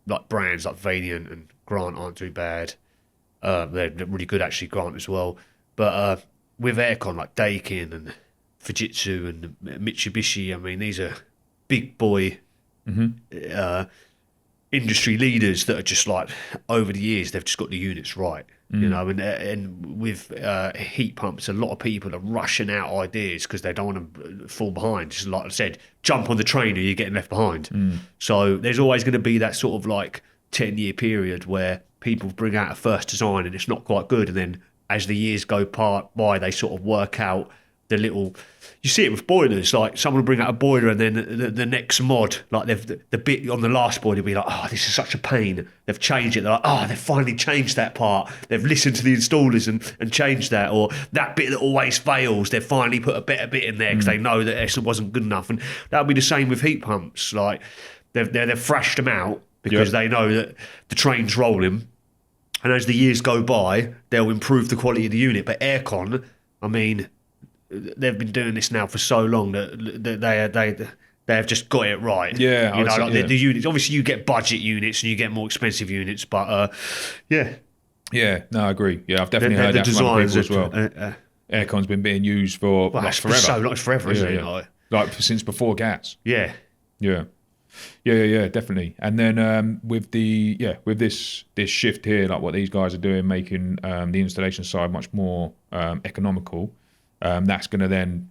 like brands like Valiant and Grant aren't too bad. They're really good actually, Grant as well. But with aircon like Daikin and Fujitsu and Mitsubishi, I mean these are big boy industry leaders that are just like over the years they've just got the units right, you know. And with heat pumps, a lot of people are rushing out ideas because they don't want to fall behind. Just like I said, jump on the train or you're getting left behind. So there's always going to be that sort of like 10-year period where people bring out a first design and it's not quite good, and then as the years go by they sort of work out the little. You see it with boilers, like someone will bring out a boiler and then the next mod, like the bit on the last boiler will be like, oh, this is such a pain. They've changed it. They're like, oh, they've finally changed that part. They've listened to the installers and changed that. Or that bit that always fails, they've finally put a better bit in there because they know that it wasn't good enough. And that'll be the same with heat pumps. Like they've thrashed them out because they know that the train's rolling. And as the years go by, they'll improve the quality of the unit. But aircon, I mean, they've been doing this now for so long that they have just got it right. Yeah, you know, like the units. Obviously, you get budget units and you get more expensive units, but yeah. No, I agree. Yeah, I've definitely heard that from other people as well. Aircon's been being used for forever. It's forever, isn't it? Like since before gas. Yeah, definitely. And then with this shift here, like what these guys are doing, making the installation side much more economical. That's going to then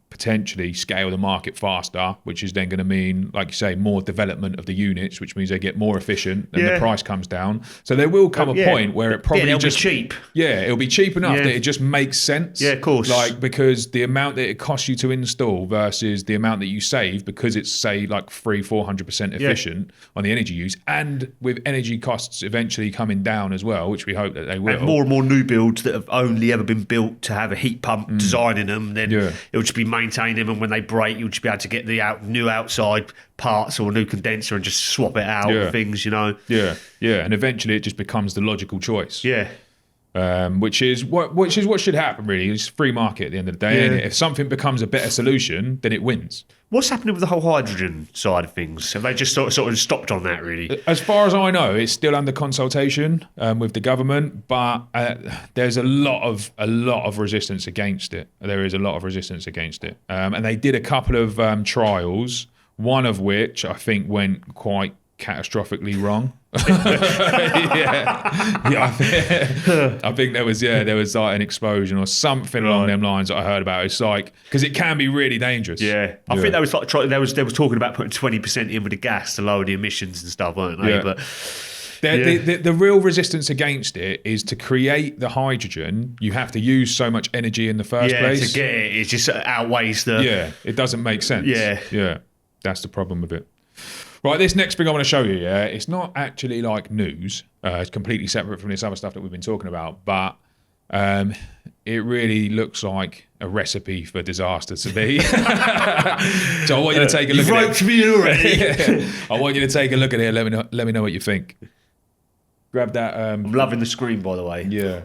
potentially scale the market faster, which is then going to mean, like you say, more development of the units, which means they get more efficient and the price comes down. So there will come a point where it probably it'll be cheap. Yeah, it'll be cheap enough that it just makes sense. Yeah, of course. Like, because the amount that it costs you to install versus the amount that you save, because it's say like 400% efficient on the energy use, and with energy costs eventually coming down as well, which we hope that they will. And more new builds that have only ever been built to have a heat pump design in them, then it'll just be maintaining them, and when they break, you'll just be able to get the new outside parts or a new condenser and just swap it out and things, you know. Yeah, and eventually it just becomes the logical choice. Yeah. which is what should happen, really. It's free market at the end of the day. Yeah. And if something becomes a better solution, then it wins. What's happening with the whole hydrogen side of things? Have they just sort of stopped on that, really? As far as I know, it's still under consultation with the government, but there's a lot of resistance against it. There is a lot of resistance against it, and they did a couple of trials, one of which I think went quite catastrophically wrong. I think there was like an explosion or something along them lines that I heard about. It's like, because it can be really dangerous. Yeah, I think that was like they was talking about putting 20% in with the gas to lower the emissions and stuff, weren't they? Yeah. But the real resistance against it is to create the hydrogen. You have to use so much energy in the first place. To get it just outweighs the. Yeah, it doesn't make sense. Yeah, that's the problem with it. Right, this next thing I want to show you, it's not actually like news. It's completely separate from this other stuff that we've been talking about, but it really looks like a recipe for disaster to me. So I want you to take a look at it. You've roped me already. I want you to take a look at it. Let me know what you think. Grab that. I'm loving the screen, by the way. Yeah.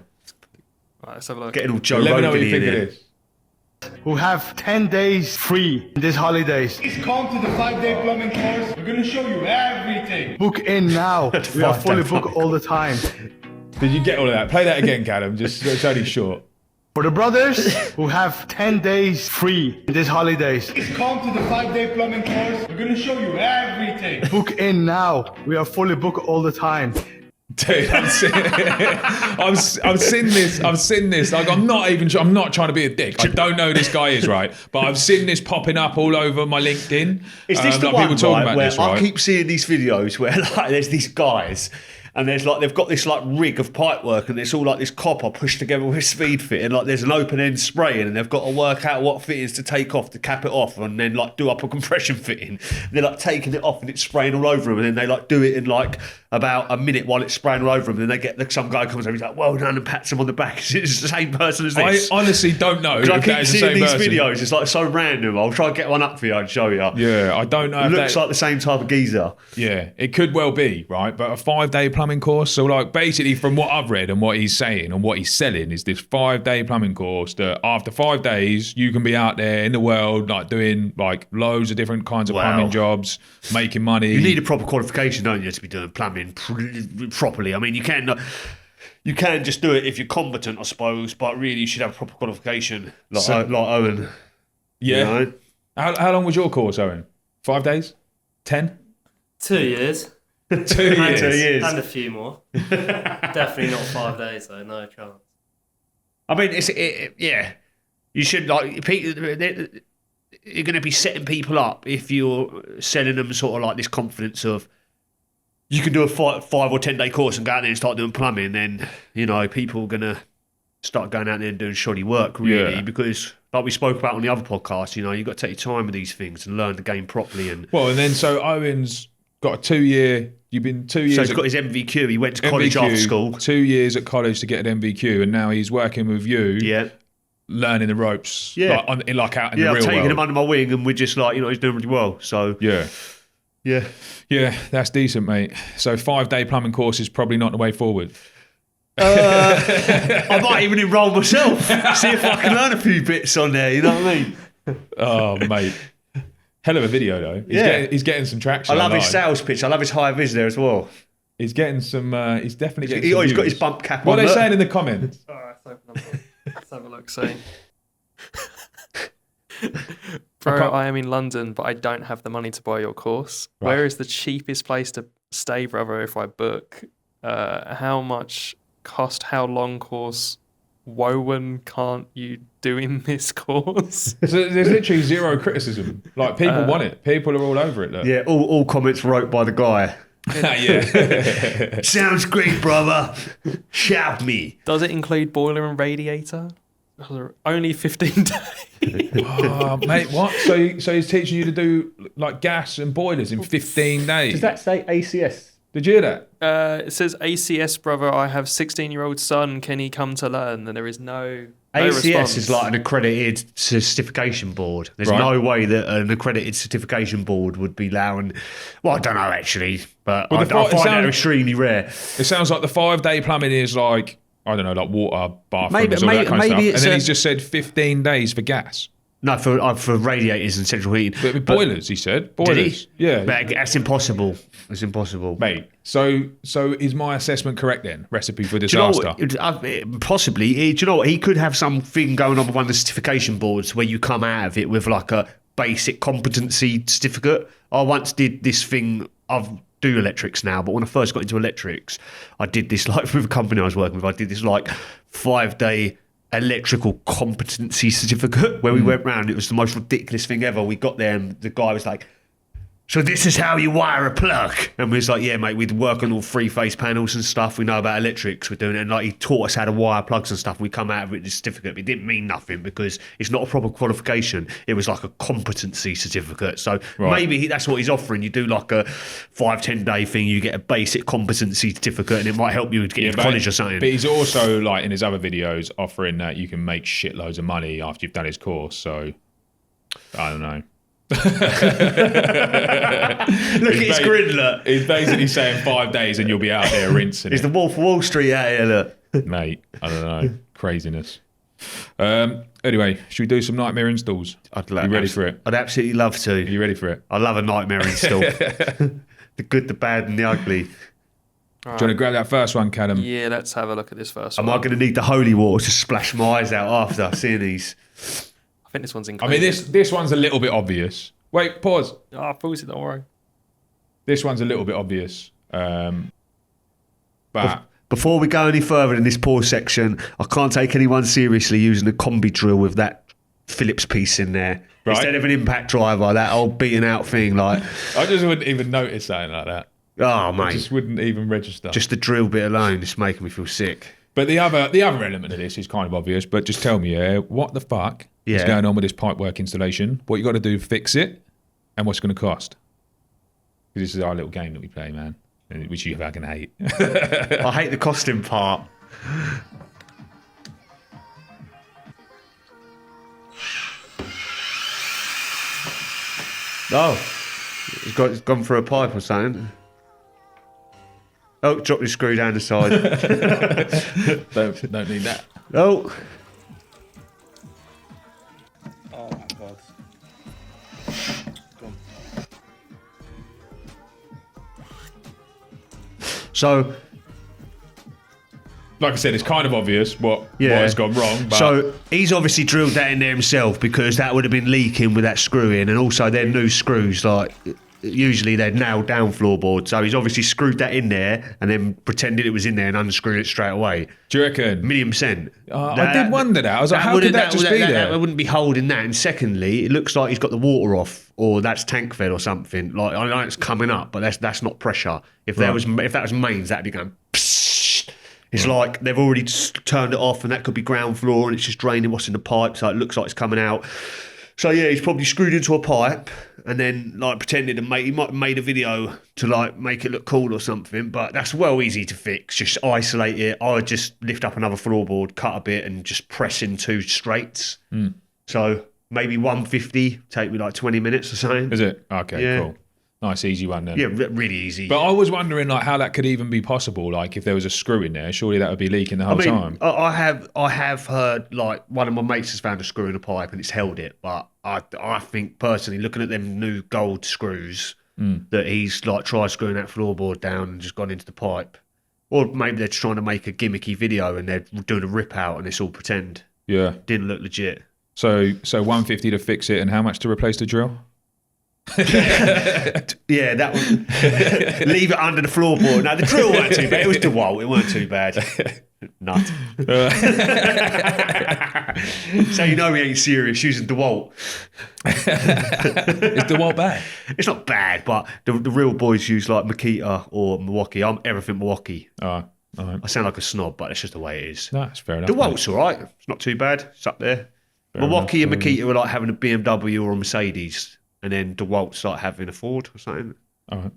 Right, let's have a look. Getting all Joe Let me know Rogan what you think in of here. this. Who have 10 days free this holidays. Please come to the 5-day plumbing course. We're going to show you everything. Book in now. We are 5-day fully plumbing. booked all the time. Did you get all of that? Play that again, Callum. Just it's only short. For the brothers who have 10 days free this holidays. Please come to the 5-day plumbing course. We're going to show you everything. Book in now. We are fully booked all the time. Dude, I've seen this. Like, I'm not trying to be a dick. I don't know who this guy is, right? But I've seen this popping up all over my LinkedIn. Is this the like one, people talking right, about where this, right? I keep seeing these videos where like there's these guys and there's like they've got this like rig of pipe work and it's all like this copper pushed together with speed fit and like there's an open end spraying and they've got to work out what fittings to take off to cap it off and then like do up a compression fitting. And they're like taking it off and it's spraying all over them and then they like do it in like about a minute while it's spraying all over them. And then they get some guy comes over, he's like, well done, and pats them on the back. It's the same person as this. I honestly don't know. I If that keep is the seeing same these person. videos. It's like so random. I'll try and get one up for you and show you. Yeah, I don't know. It If looks that, like the same type of geezer. Yeah, it could well be, right? But a 5-day plumbing course. So, like, basically, from what I've read and what he's saying and what he's selling is this 5-day plumbing course that after 5 days you can be out there in the world, like doing like loads of different kinds of Wow. plumbing jobs, making money. You need a proper qualification, don't you, to be doing plumbing properly? I mean, you can just do it if you're competent, I suppose, but really you should have a proper qualification, like Owen. Yeah. You know? How long was your course, Owen? 5 days? 10? 2 years. 2 years. 2 years. And a few more. Definitely not 5 days, though. No chance. I mean, yeah. You should, like, you're going to be setting people up if you're selling them sort of like this confidence of you can do a 5 or 10 day course and go out there and start doing plumbing, then, you know, people are going to start going out there and doing shoddy work, really, Yeah. because like we spoke about on the other podcast, you know, you've got to take your time with these things and learn the game properly. And Well, and then so Owen's got a 2 year. You've been 2 years. so he's got his MVQ. He went to college after school. 2 years at college to get an MVQ, and now he's working with you, Yeah. learning the ropes, Yeah. like out in Yeah, the I've real taken world. him under my wing and we're just like, you know, he's doing really well. So, Yeah, yeah. that's decent, mate. So 5-day plumbing course is probably not the way forward. I might even enrol myself, see if I can learn a few bits on there, you know what I mean? Oh, mate. Hell of a video, though. He's getting some traction. I love his online. sales pitch. I love his high vis there as well. He's getting some. He's definitely getting. He's some got views. his bump cap What on. are they look. saying in the comments? All right, let's have a look. See. Bro, I am in London, but I don't have the money to buy your course. Right. Where is the cheapest place to stay, brother, if I book? How much cost? How long course? Wowen can't you do in this course? So there's literally zero criticism. Like people want it. People are all over it. Look. Yeah, all comments wrote by the guy. Yeah. Sounds great, brother. Shout me. Does it include boiler and radiator? Only 15 days. Oh, mate, what? So he's teaching you to do like gas and boilers in 15 days. Does that say ACS? Did you hear that? It says ACS, brother. I have 16-year-old son. Can he come to learn? And there is no ACS response. is like an accredited certification board. There's Right. no way that an accredited certification board would be allowing. Well, I don't know actually, but Well, I the fi- it find that sounds- extremely rare. It sounds like the 5-day plumbing is like I don't know, like water, bathrooms, Maybe- all that maybe- kind of stuff. maybe And it's then a- he's just said 15 days for gas. No, for radiators and central heating. But boilers, he said. Boilers. Did he? Yeah. But that's impossible. It's impossible. Mate, so is my assessment correct then? Recipe for Do you know disaster. what, possibly. Do you know what? He could have something going on with one of the certification boards where you come out of it with like a basic competency certificate. I once did this thing. I do electrics now, but when I first got into electrics, I did this like with a company I was working with. I did this like 5-day electrical competency certificate where we went round. It was the most ridiculous thing ever. We got there and the guy was like, so this is how you wire a plug. And we was like, yeah, mate, we'd work on all 3-phase panels and stuff. We know about electrics. We're doing it. And like, he taught us how to wire plugs and stuff. We come out of it with a certificate. But it didn't mean nothing because it's not a proper qualification. It was like a competency certificate. So maybe that's what he's offering. You do like a 5-10 day thing. You get a basic competency certificate and it might help you get into college or something. But he's also, like, in his other videos, offering that you can make shitloads of money after you've done his course. So, I don't know. Look at his grin, look. He's basically saying 5 days and you'll be out there rinsing It's it. the Wolf of Wall Street out here, look. Mate, I don't know. Craziness. Anyway, should we do some nightmare installs? You ready for it? I'd absolutely love to. Are you ready for it? I love a nightmare install. The good, the bad, and the ugly. Do you want to grab that first one, Callum? Yeah, let's have a look at this first Am one. I going to need the holy water to splash my eyes out after seeing these? I think this one's I included. mean, this one's a little bit obvious. Wait, pause. Oh, pause it, don't worry. This one's a little bit obvious. But Before we go any further in this pause section, I can't take anyone seriously using a combi drill with that Phillips piece in there. Right. Instead of an impact driver, that old beaten out thing, like, I just wouldn't even notice something like that. oh, mate. Just wouldn't even register. Just the drill bit alone is making me feel sick. But the other element of this is kind of obvious. But just tell me, what the fuck is going on with this pipework installation? What you got to do to fix it, and what's it going to cost? Because this is our little game that we play, man, which you fucking hate. I hate the costing part. Oh, it's gone for a pipe or something. Oh, drop your screw down the side. don't need that. Oh. Oh my god. So, Like I said, it's kind of obvious what has gone wrong. But so he's obviously drilled that in there himself because that would have been leaking with that screw in, and also they're new screws. Like usually they're nailed down floorboard, so he's obviously screwed that in there and then pretended it was in there and unscrewed it straight away. do you reckon? 1,000,000%. I did wonder that. I was like, how could that just be there? That wouldn't be holding that. And secondly, it looks like he's got the water off, or that's tank fed or something. Like I know it's coming up, but that's not pressure. If that was mains, that'd be going. Psst. It's like they've already just turned it off, and that could be ground floor, and it's just draining what's in the pipe, so it looks like it's coming out. So yeah, he's probably screwed into a pipe and then like pretended to he might have made a video to like make it look cool or something, but that's well easy to fix. Just isolate it. I would just lift up another floorboard, cut a bit, and just press in 2 straights. So maybe 150, take me like 20 minutes or something. Is it? Okay, Yeah. cool. Nice, easy one then. Yeah, really easy. But I was wondering like how that could even be possible. Like if there was a screw in there, surely that would be leaking the whole time. I have heard like one of my mates has found a screw in a pipe and it's held it, but I think personally, looking at them new gold screws, that he's like tried screwing that floorboard down and just gone into the pipe, or maybe they're just trying to make a gimmicky video and they're doing a rip out and it's all pretend. Yeah. Didn't look legit. So 150 to fix it, and how much to replace the drill? Yeah, that one. Leave it under the floorboard. No, the drill weren't too bad. It was DeWalt. It weren't too bad. Nut. So you know we ain't serious using DeWalt. Is DeWalt bad? It's not bad, but the real boys use like Makita or Milwaukee. I'm everything Milwaukee. All right. I sound like a snob, but that's just the way it is. No, that's fair enough. DeWalt's all right. It's not too bad. It's up there. Milwaukee and Makita were like having a BMW or a Mercedes, and then DeWalt's like having a Ford or something. All right.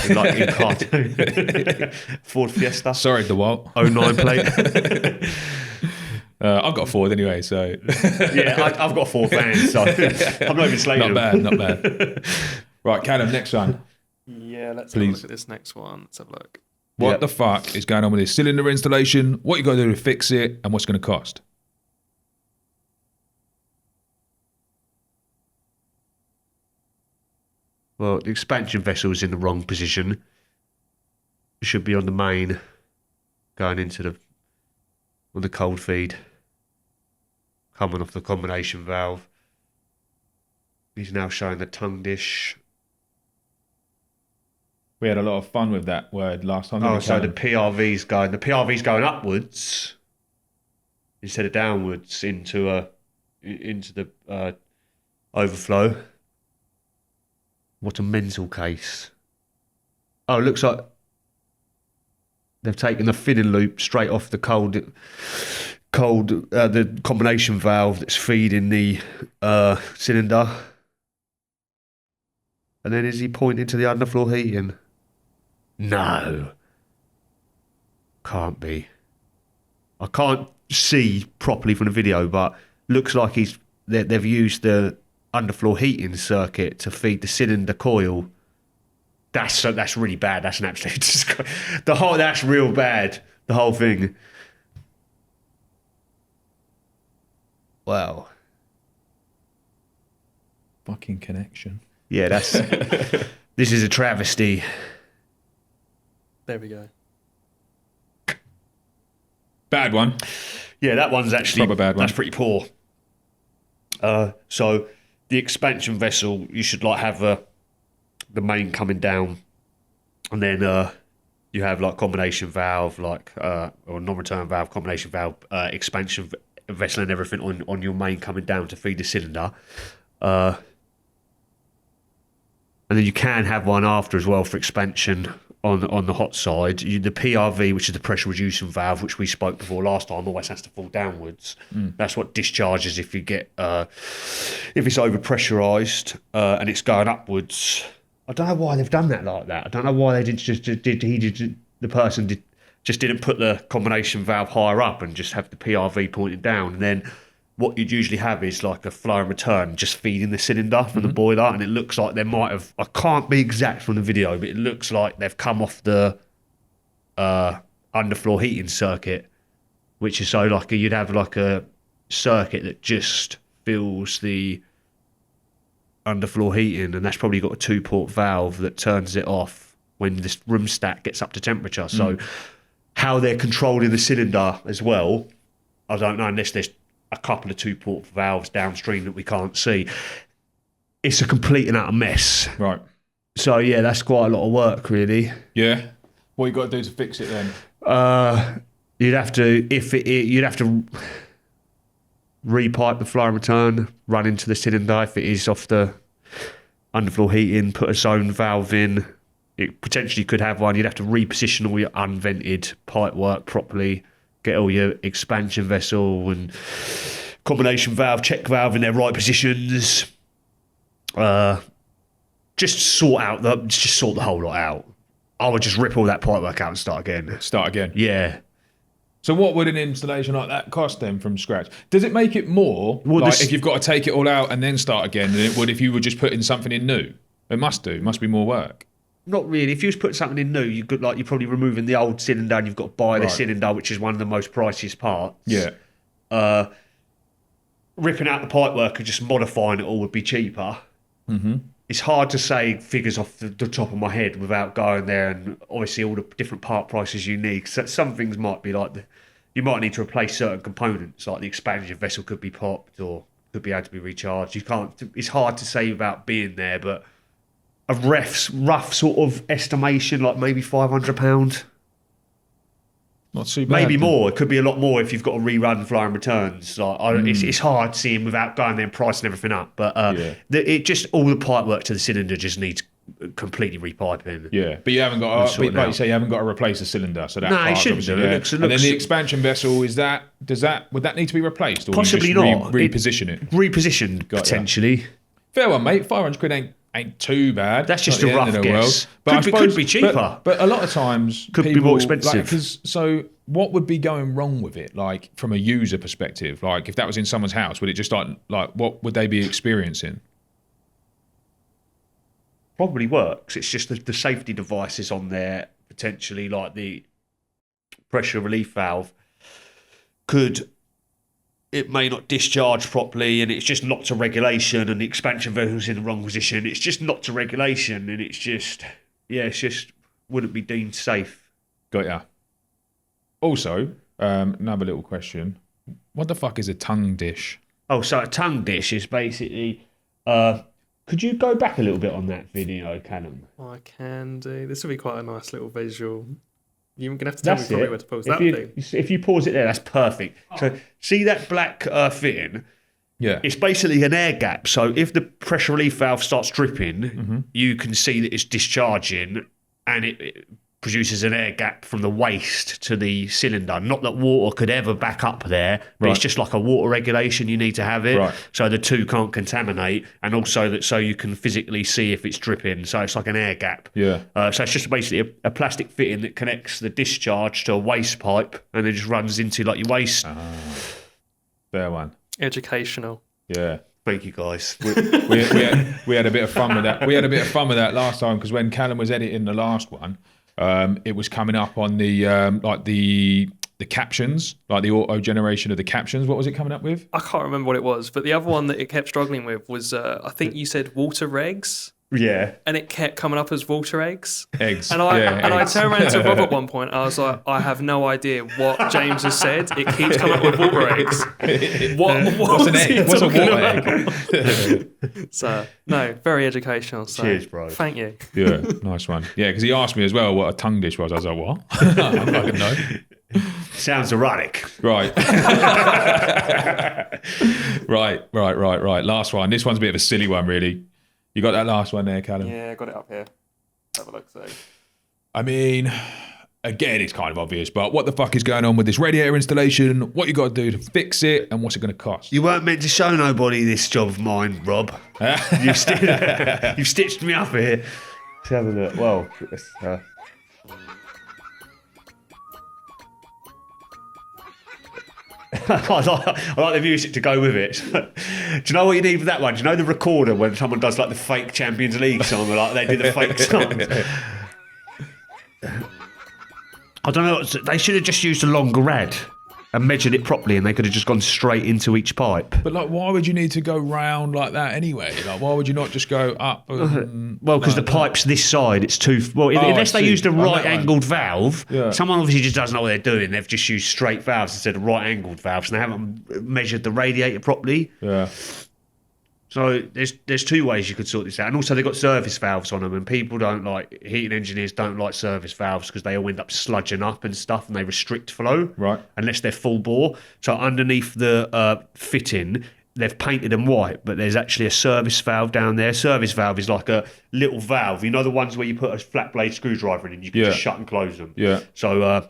Like in cartoon. Ford Fiesta. Sorry, DeWalt. 09 plate. I've got a Ford anyway, so Yeah, I've got a Ford van, so I'm not even slating not bad. Right, Callum, next one. Yeah, let's Please. have a look at this next one. Let's have a look. What the fuck is going on with this cylinder installation? What you got to do to fix it, and what's going to cost? Well, the expansion vessel is in the wrong position. It should be on the main, going into on the cold feed, coming off the combination valve. He's now showing the tongue dish. We had a lot of fun with that word last time. Oh, so the PRV's going upwards instead of downwards into the overflow. What a mental case. Oh, it looks like they've taken the finning loop straight off the the combination valve that's feeding the cylinder. And then is he pointing to the underfloor heating? No. Can't be. I can't see properly from the video, but looks like they've used the underfloor heating circuit to feed the cylinder coil. That's really bad. That's an absolute that's real bad. The whole thing. Wow. Fucking connection. Yeah, this is a travesty. There we go. Bad one. Yeah, that one's actually proper bad one. That's pretty poor. So the expansion vessel, you should have the main coming down, and then you have combination valve, or non-return valve, combination valve, expansion vessel, and everything on your main coming down to feed the cylinder. And then you can have one after as well for expansion on the hot side. The PRV, which is the pressure reducing valve, which we spoke before last time, always has to fall downwards. That's what discharges if you get if it's over pressurized and it's going upwards. I don't know why they've done that like that. I don't know why they didn't put the combination valve higher up and just have the PRV pointed down, and then what you'd usually have is a flow and return just feeding the cylinder from the boiler, and it looks like they might have, I can't be exact from the video, but it looks like they've come off the underfloor heating circuit, which is you'd have a circuit that just fills the underfloor heating, and that's probably got a 2-port valve that turns it off when this room stat gets up to temperature. So how they're controlling the cylinder as well, I don't know, unless there's a couple of 2-port valves downstream that we can't see. It's a complete and utter mess. Right. So yeah, that's quite a lot of work, really. Yeah. What you got to do to fix it then? You'd have to repipe the flow and return, run into the cylinder if it is off the underfloor heating, put a zone valve in. It potentially could have one. You'd have to reposition all your unvented pipe work properly, get all your expansion vessel and combination valve, check valve in their right positions. Just sort the whole lot out. I would just rip all that pipe work out and start again. Start again? Yeah. So what would an installation like that cost then from scratch? Does it make it more if you've got to take it all out and then start again than it would if you were just putting something in new? It must do. It must be more work. Not really. If you was putting something in new, you're probably removing the old cylinder and you've got to buy the cylinder, which is one of the most priciest parts. Yeah. Ripping out the pipework and just modifying it all would be cheaper. Mm-hmm. It's hard to say figures off the top of my head without going there and obviously all the different part prices you need. So some things might be you might need to replace certain components, like the expansion vessel could be popped or could be able to be recharged. It's hard to say without being there, but a rough sort of estimation, maybe £500. Not too bad. Maybe more. It could be a lot more if you've got to rerun fly and returns. It's hard seeing without going there and pricing everything up. But all the pipe work to the cylinder just needs completely repiping. Yeah, but you haven't got. Like you say, you haven't got to replace the cylinder. So that no, it shouldn't do. Yeah. And then the expansion vessel would that need to be replaced? Or possibly you just not. Reposition it. Repositioned potentially. Ya. Fair one, mate. £500 ain't too bad. That's just a rough guess. But could be cheaper. But a lot of times could be more expensive. So what would be going wrong with it? From a user perspective, if that was in someone's house, would it just what would they be experiencing? Probably works. It's just the safety devices on there potentially like the pressure relief valve it may not discharge properly, and it's just not to regulation, and the expansion valve's in the wrong position. It's just not to regulation, and it's just wouldn't be deemed safe. Got ya. Also, another little question. What the fuck is a tongue dish? Oh, so a tongue dish is basically... could you go back a little bit on that video, Callum? I can do. This will be quite a nice little visual. You're going to have to tell me probably where to pause that thing. If you pause it there, that's perfect. So see that black fitting? Yeah. It's basically an air gap. So if the pressure relief valve starts dripping, you can see that it's discharging, and it produces an air gap from the waste to the cylinder. Not that water could ever back up there, but it's just like a water regulation. You need to have it, so the two can't contaminate, and also that so you can physically see if it's dripping. So it's like an air gap. Yeah. So it's just basically a plastic fitting that connects the discharge to a waste pipe, and it just runs into like your waste. Fair one. Educational. Yeah. Thank you, guys. We had a bit of fun with that. We had a bit of fun with that last time, because when Callum was editing the last one, it was coming up on the like the captions, like the auto generation of the captions. What was it coming up with? I can't remember what it was, but the other one that it kept struggling with was I think you said water regs. Yeah. And it kept coming up as water eggs. Eggs. And I eggs. turned around to Rob at one point. I was like, I have no idea what James has said. It keeps coming up with water eggs. What's an egg? What's a water egg? So, no, very educational. So, cheers, bro. Thank you. Yeah, nice one. Yeah, because he asked me as well what a tongue dish was. I was like, what? I don't fucking know. Sounds erotic. Right. Right. Last one. This one's a bit of a silly one, really. You got that last one there, Callum? Yeah, I got it up here. Have a look, so. I mean, again, it's kind of obvious, but what the fuck is going on with this radiator installation? What you got to do to fix it, and what's it going to cost? You weren't meant to show nobody this job of mine, Rob. You've stitched me up here. Let's have a look. Well, I like the music to go with it. Do you know what you need with that one? Do you know the recorder when someone does like the fake Champions League song, like they do the fake songs? I don't know. They should have just used a longer rad and measured it properly, and they could have just gone straight into each pipe. But like, why would you need to go round like that anyway? Like, why would you not just go up? Well, because the pipe's this side, it's too... Well, unless they used a right-angled valve, someone obviously just doesn't know what they're doing. They've just used straight valves instead of right-angled valves, and they haven't measured the radiator properly. Yeah. So there's two ways you could sort this out. And also they've got service valves on them, and people don't like... Heating engineers don't like service valves because they all end up sludging up and stuff, and they restrict flow. Right. Unless they're full bore. So underneath the fitting... They've painted them white, but there's actually a service valve down there. Service valve is like a little valve. You know the ones where you put a flat blade screwdriver in and you can just shut and close them? Yeah. So...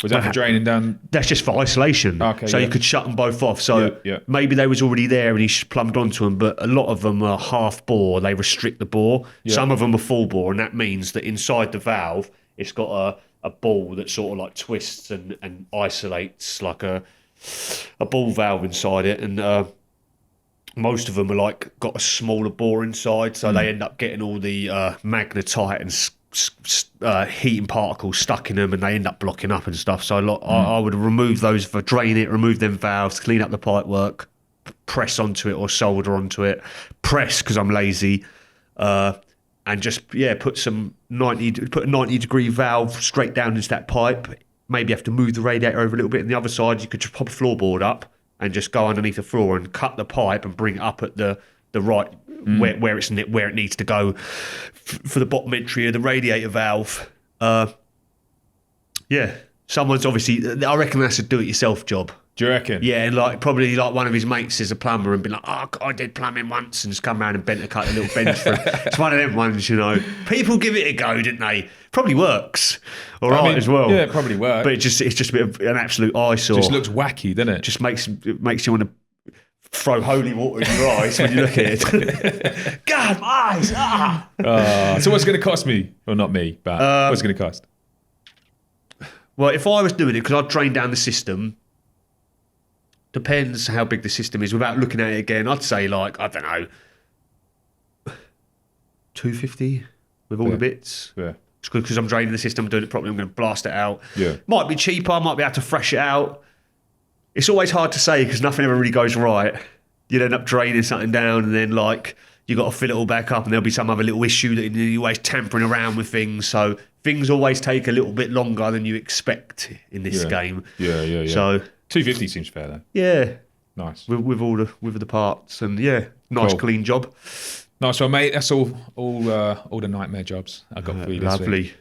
was that for draining down? That's just for isolation. Okay, so you could shut them both off. So maybe they was already there and he plumbed onto them, but a lot of them are half bore. They restrict the bore. Yeah. Some of them are full bore, and that means that inside the valve, it's got a ball that sort of like twists and isolates like a ball valve inside it. And most of them are like got a smaller bore inside, so they end up getting all the magnetite and heating particles stuck in them, and they end up blocking up and stuff. So I would remove those, for drain it, remove them valves, clean up the pipe work, press onto it or solder onto it, press because I'm lazy, and just put a 90 degree valve straight down into that pipe. Maybe have to move the radiator over a little bit. On the other side, you could just pop a floorboard up and just go underneath the floor and cut the pipe and bring it up at the right where it needs to go for the bottom entry of the radiator valve. Someone's obviously... I reckon that's a do-it-yourself job. Do you reckon? Yeah, and probably one of his mates is a plumber and been like, oh, I did plumbing once, and just come around and bent a little bench for it. It's one of them ones, you know. People give it a go, didn't they? Probably works. All right, as well. Yeah, it probably works. But it's just a bit of an absolute eyesore. Just looks wacky, doesn't it? Just makes you want to throw holy water in your eyes when you look at it. God, my eyes! So what's it going to cost me? Well, not me, but what's it going to cost? Well, if I was doing it, because I'd drain down the system... Depends how big the system is. Without looking at it again, I'd say I don't know, $250 with all the bits. Yeah. It's good because I'm draining the system, I'm doing it properly, I'm going to blast it out. Yeah. Might be cheaper, might be able to fresh it out. It's always hard to say because nothing ever really goes right. You'd end up draining something down and then like you got to fill it all back up and there'll be some other little issue that you're always tampering around with things. So things always take a little bit longer than you expect in this game. Yeah. So 250 seems fair though. yeah, Nice. with all the parts and nice Cool. clean job. Nice one, mate. That's all the nightmare jobs I got for you this Lovely. week.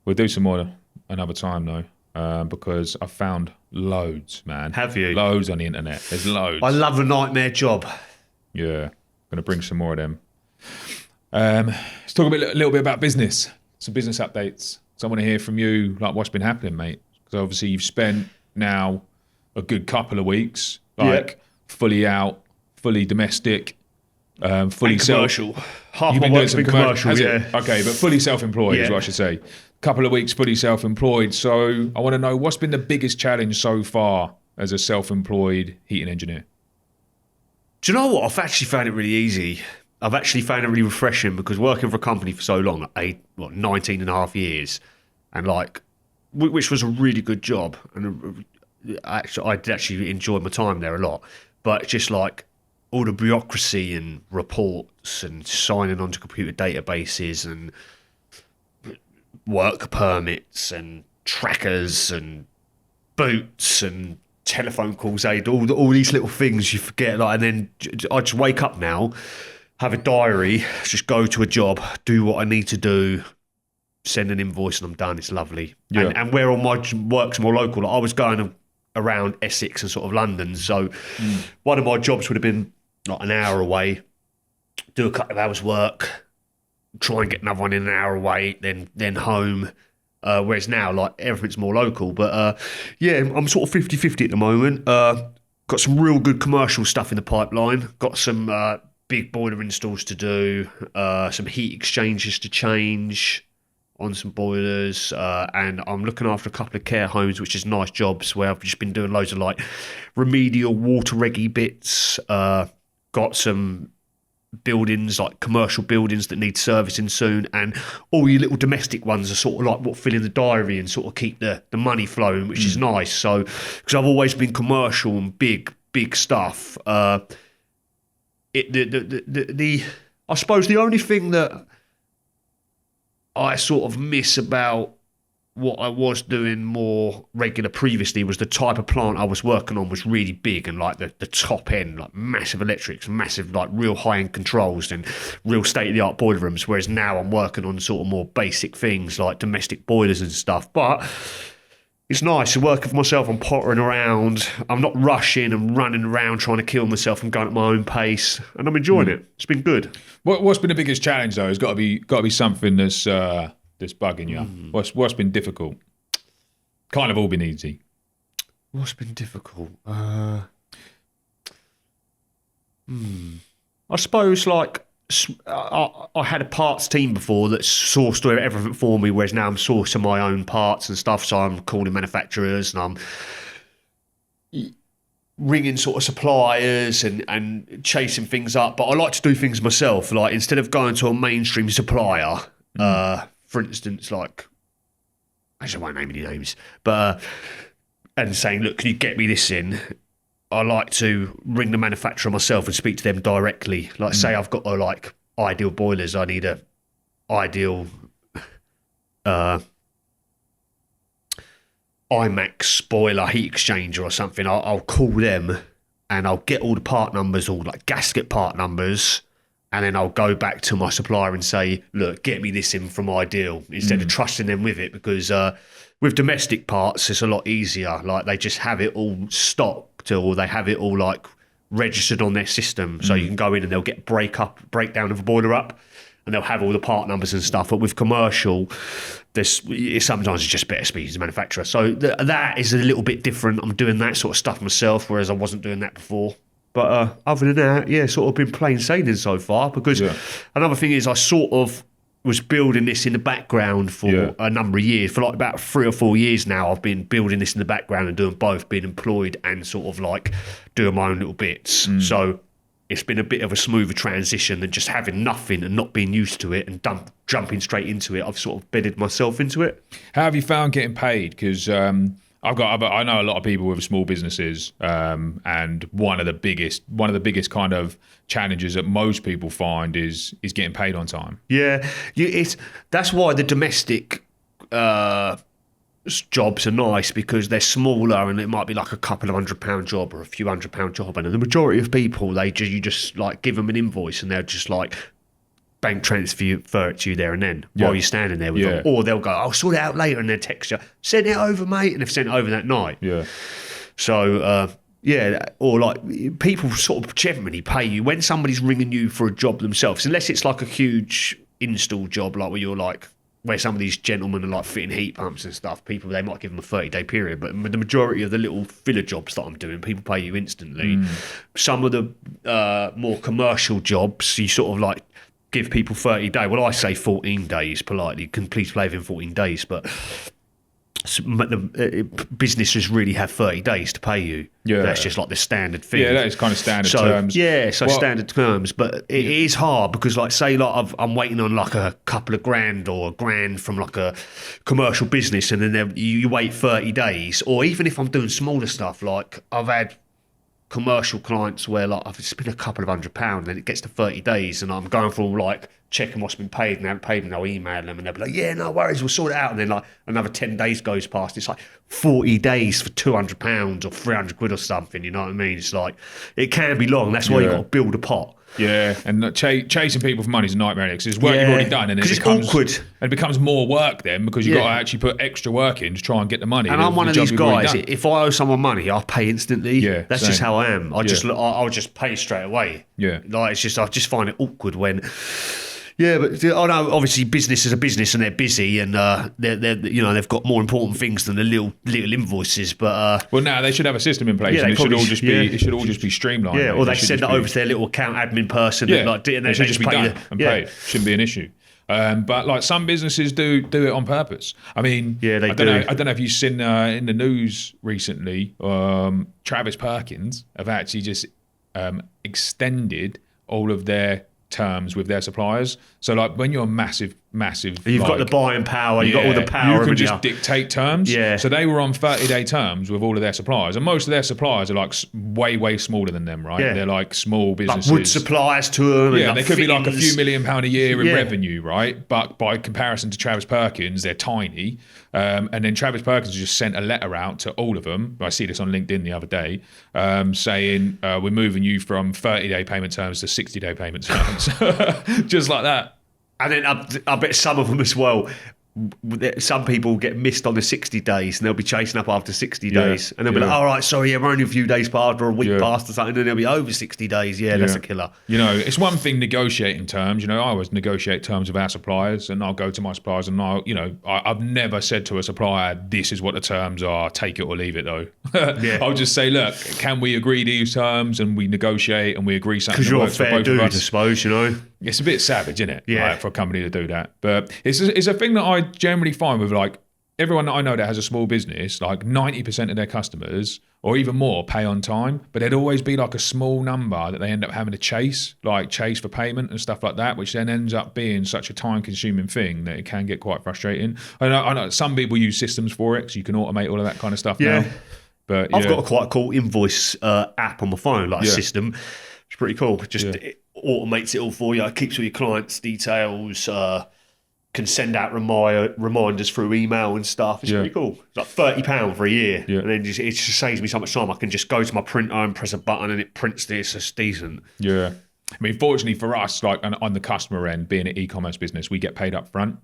We'll do some more another time though, because I found loads, man. Have you? Loads on the internet. There's loads. I love a nightmare job. Yeah, going to bring some more of them. Let's talk a little bit about business. Some business updates. So I want to hear from you, like what's been happening, mate. Because obviously you've spent now a good couple of weeks, like fully out, fully domestic, fully And commercial. Half You've my been doing work's some been commercial, has yeah. it? Okay, but fully self-employed is Yeah. what I should say. Couple of weeks fully self-employed. So I want to know what's been the biggest challenge so far as a self-employed heating engineer. Do you know what? I've actually found it really easy. I've actually found it really refreshing because working for a company for so long, 19 and a half years, and like, which was a really good job. And I did actually enjoy my time there a lot. But just like all the bureaucracy and reports and signing onto computer databases and work permits and trackers and boots and telephone calls, all these little things you forget. Like, and then I just wake up now, have a diary, just go to a job, do what I need to do, send an invoice, and I'm done. It's lovely. Yeah. And where all my work's more local, like I was going around Essex and sort of London, so one of my jobs would have been like an hour away, do a couple of hours work, try and get another one in an hour away, then home. Whereas now, like, everything's more local. But I'm sort of 50-50 at the moment. Got some real good commercial stuff in the pipeline. Got some big boiler installs to do, some heat exchangers to change on some boilers, and I'm looking after a couple of care homes, which is nice jobs where I've just been doing loads of like remedial water reggy bits. Got some buildings, like commercial buildings that need servicing soon, and all your little domestic ones are sort of like what fill in the diary and sort of keep the money flowing, which is nice. So because I've always been commercial and big stuff, I suppose the only thing that I sort of miss about what I was doing more regular previously was the type of plant I was working on was really big and like the top end, like massive electrics, massive like real high end controls and real state of the art boiler rooms. Whereas now I'm working on sort of more basic things like domestic boilers and stuff. But it's nice working for myself. I'm pottering around. I'm not rushing and running around trying to kill myself. I'm going at my own pace, and I'm enjoying it. It's been good. What's been the biggest challenge though? It's got to be something that's bugging you. What's been difficult? Kind of all been easy. What's been difficult? I suppose like I had a parts team before that sourced everything for me, whereas now I'm sourcing my own parts and stuff. So I'm calling manufacturers and I'm ringing sort of suppliers and chasing things up. But I like to do things myself. Like instead of going to a mainstream supplier, for instance, like, actually I won't name any names, but and saying, look, can you get me this in? I like to ring the manufacturer myself and speak to them directly. Like, say I've got like ideal boilers, I need a ideal IMAX boiler heat exchanger or something. I'll call them and I'll get all the part numbers, all like gasket part numbers, and then I'll go back to my supplier and say, look, get me this in from Ideal, instead of trusting them with it, because with domestic parts, it's a lot easier. Like they just have it all stocked or they have it all like registered on their system. So you can go in and they'll get breakdown of a boiler up and they'll have all the part numbers and stuff. But with commercial, sometimes it's just better speaking to the manufacturer. So that is a little bit different. I'm doing that sort of stuff myself, whereas I wasn't doing that before. But other than that, yeah, sort of been plain sailing so far. Because another thing is I sort of was building this in the background for a number of years. For like about 3 or 4 years now, I've been building this in the background and doing both, being employed and sort of like doing my own little bits. So it's been a bit of a smoother transition than just having nothing and not being used to it and jumping straight into it. I've sort of bedded myself into it. How have you found getting paid? Because I know a lot of people with small businesses, and one of the biggest kind of challenges that most people find is getting paid on time. Yeah, that's why the domestic jobs are nice, because they're smaller and it might be like a couple of £100 job or a few £100 job, and the majority of people you just like give them an invoice and they'll just like bank transfer it to you there and then while you're standing there with them, or they'll go, I'll sort it out later, and they'll text you, send it over, mate, and they've sent it over that night. So or like people sort of generally pay you when somebody's ringing you for a job themselves, unless it's like a huge install job, like where some of these gentlemen are like fitting heat pumps and stuff. People, they might give them a 30-day period, but the majority of the little filler jobs that I'm doing, people pay you instantly. Some of the more commercial jobs, you sort of like give people 30 days. Well, I say 14 days politely, please play within 14 days, but businesses really have 30 days to pay you. That's just like the standard thing. That is kind of standard terms. Standard terms, but it is hard because, like, say, like I'm waiting on like a couple of grand or $1,000 from like a commercial business, and then you wait 30 days. Or even if I'm doing smaller stuff, like I've had commercial clients where like I've spent a couple of £100 and then it gets to 30 days and I'm going through like checking what's been paid and they haven't paid, and I'll email them and they'll be like, yeah, no worries, we'll sort it out. And then like another 10 days goes past. It's like 40 days for £200 or 300 quid or something, you know what I mean? It's like, it can be long. That's why you've got to build a pot. Yeah, and chasing people for money is a nightmare because it's work you've already done, and it's awkward. And it becomes more work then because you've got to actually put extra work in to try and get the money. And I'm one of these guys. If I owe someone money, I'll pay instantly. That's same. just how I am. I'll just pay straight away. Like it's just, I just find it awkward when. Yeah, but I know obviously business is a business and they're busy and they've got more important things than the little invoices. But well, now they should have a system in place, and it should all just be streamlined. Yeah, or they send it over to their little account admin person. Yeah, and they should just be done and paid. Shouldn't be an issue. But like some businesses do it on purpose. I mean, I don't know if you've seen in the news recently. Travis Perkins have actually just extended all of their terms with their suppliers. So like when you're massive you've got the buying power, you've got all the power, you can just dictate terms. So they were on 30-day terms with all of their suppliers, and most of their suppliers are like way smaller than them, right? They're like small businesses, like wood suppliers to them, they could be like a few £1 million a year in revenue, right? But by comparison to Travis Perkins, they're tiny. And then Travis Perkins just sent a letter out to all of them. I see this on LinkedIn the other day, saying we're moving you from 30-day payment terms to 60-day payment terms. Just like that. And then I bet some of them as well, some people get missed on the 60 days and they'll be chasing up after 60 days. And they'll be like, all right, sorry, we're only a few days past or a week past or something. And they'll be over 60 days. That's a killer. You know, it's one thing negotiating terms. You know, I always negotiate terms with our suppliers, and I'll go to my suppliers and I've never said to a supplier, this is what the terms are, take it or leave it though. I'll just say, look, can we agree these terms, and we negotiate and we agree something. Because you're a fair dude, I suppose, you know. It's a bit savage, isn't it? Like, for a company to do that. But it's a thing that I generally find with like everyone that I know that has a small business, like 90% of their customers or even more pay on time, but there'd always be like a small number that they end up having to chase for payment and stuff like that, which then ends up being such a time-consuming thing that it can get quite frustrating. I know some people use systems for it, so you can automate all of that kind of stuff now. But I've got a quite cool invoice app on my phone, like a system. It's pretty cool. It automates it all for you. It keeps all your clients' details, can send out reminders through email and stuff. It's pretty cool. It's like £30 for a year. And then it just saves me so much time. I can just go to my printer and press a button and it prints this. It's decent. Yeah. I mean, fortunately for us, like on the customer end, being an e-commerce business, we get paid up front.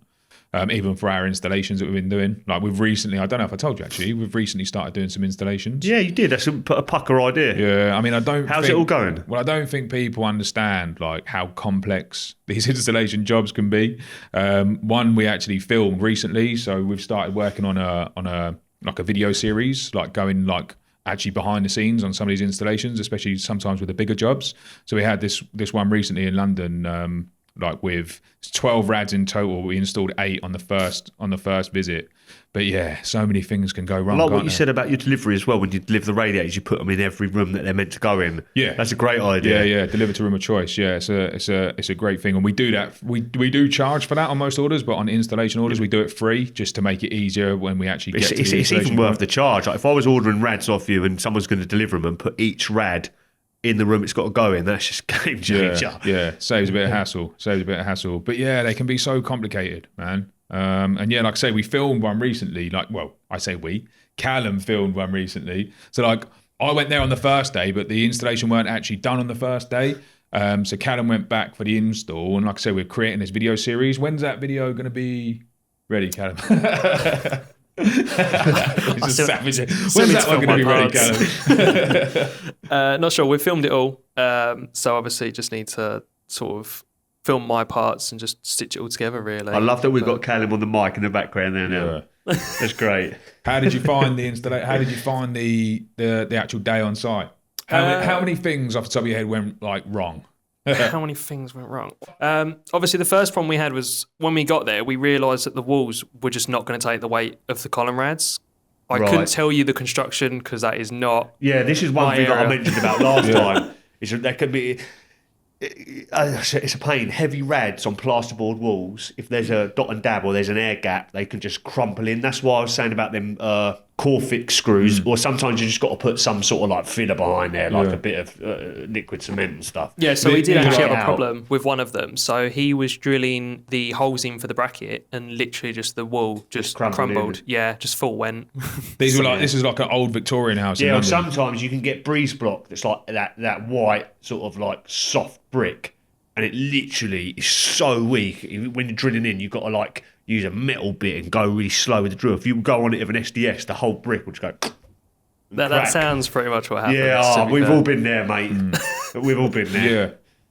Even for our installations that we've been doing. Like we've recently, I don't know if I told you actually, we've recently started doing some installations. Yeah, you did. That's a pucker idea. Yeah, I mean, How's it all going? Well, I don't think people understand like how complex these installation jobs can be. One we actually filmed recently, so we've started working on a video series, like going like actually behind the scenes on some of these installations, especially sometimes with the bigger jobs. So we had this one recently in London. like with 12 rads in total. We installed 8 on the first visit. But yeah, so many things can go wrong. I like what you said about your delivery as well. When you deliver the radiators, you put them in every room that they're meant to go in. Yeah, that's a great idea. Yeah. Deliver to room of choice. Yeah, it's a great thing, and we do that. We do charge for that on most orders, but on installation orders, we do it free just to make it easier when we actually get to the installation. It's even worth the charge. Like if I was ordering rads off you and someone's going to deliver them and put each rad in the room it's got to go in, that's just game changer. Yeah, saves a bit of hassle. But yeah, they can be so complicated, man. And yeah, like I say, we filmed one recently. Callum filmed one recently. So like, I went there on the first day, but the installation weren't actually done on the first day. So Callum went back for the install, and like I said, we're creating this video series. When's that video going to be ready, Callum? It's just savage. When's that one going to be ready, Callum? Not sure. We've filmed it all, so obviously just need to sort of film my parts and just stitch it all together, really. I love that we've got Callum on the mic in the background there now. Yeah. That's great. How did you find the installation? How did you find the actual day on site? How many things off the top of your head went like wrong? How many things went wrong? Obviously, the first problem we had was when we got there, we realised that the walls were just not going to take the weight of the column rads. I couldn't tell you the construction because that is not. Yeah, this is one thing that I mentioned about last time. Is that there could be. It's a pain. Heavy rads on plasterboard walls. If there's a dot and dab or there's an air gap, they can just crumple in. That's why I was saying about them core fix screws. Or sometimes you just got to put some sort of like filler behind there, like a bit of liquid cement and stuff. Yeah, so we did actually have a problem with one of them. So he was drilling the holes in for the bracket, and literally just the wall just crumbled. Yeah, just full went. This is like an old Victorian house. Yeah, and sometimes you can get breeze block that's like that white sort of like soft brick, and it literally is so weak. When you're drilling in, you've got to like use a metal bit and go really slow with the drill. If you go on it with an SDS, the whole brick will just go. That sounds pretty much what happened. Yeah, we've all been there, mate. We've all been there. Yeah.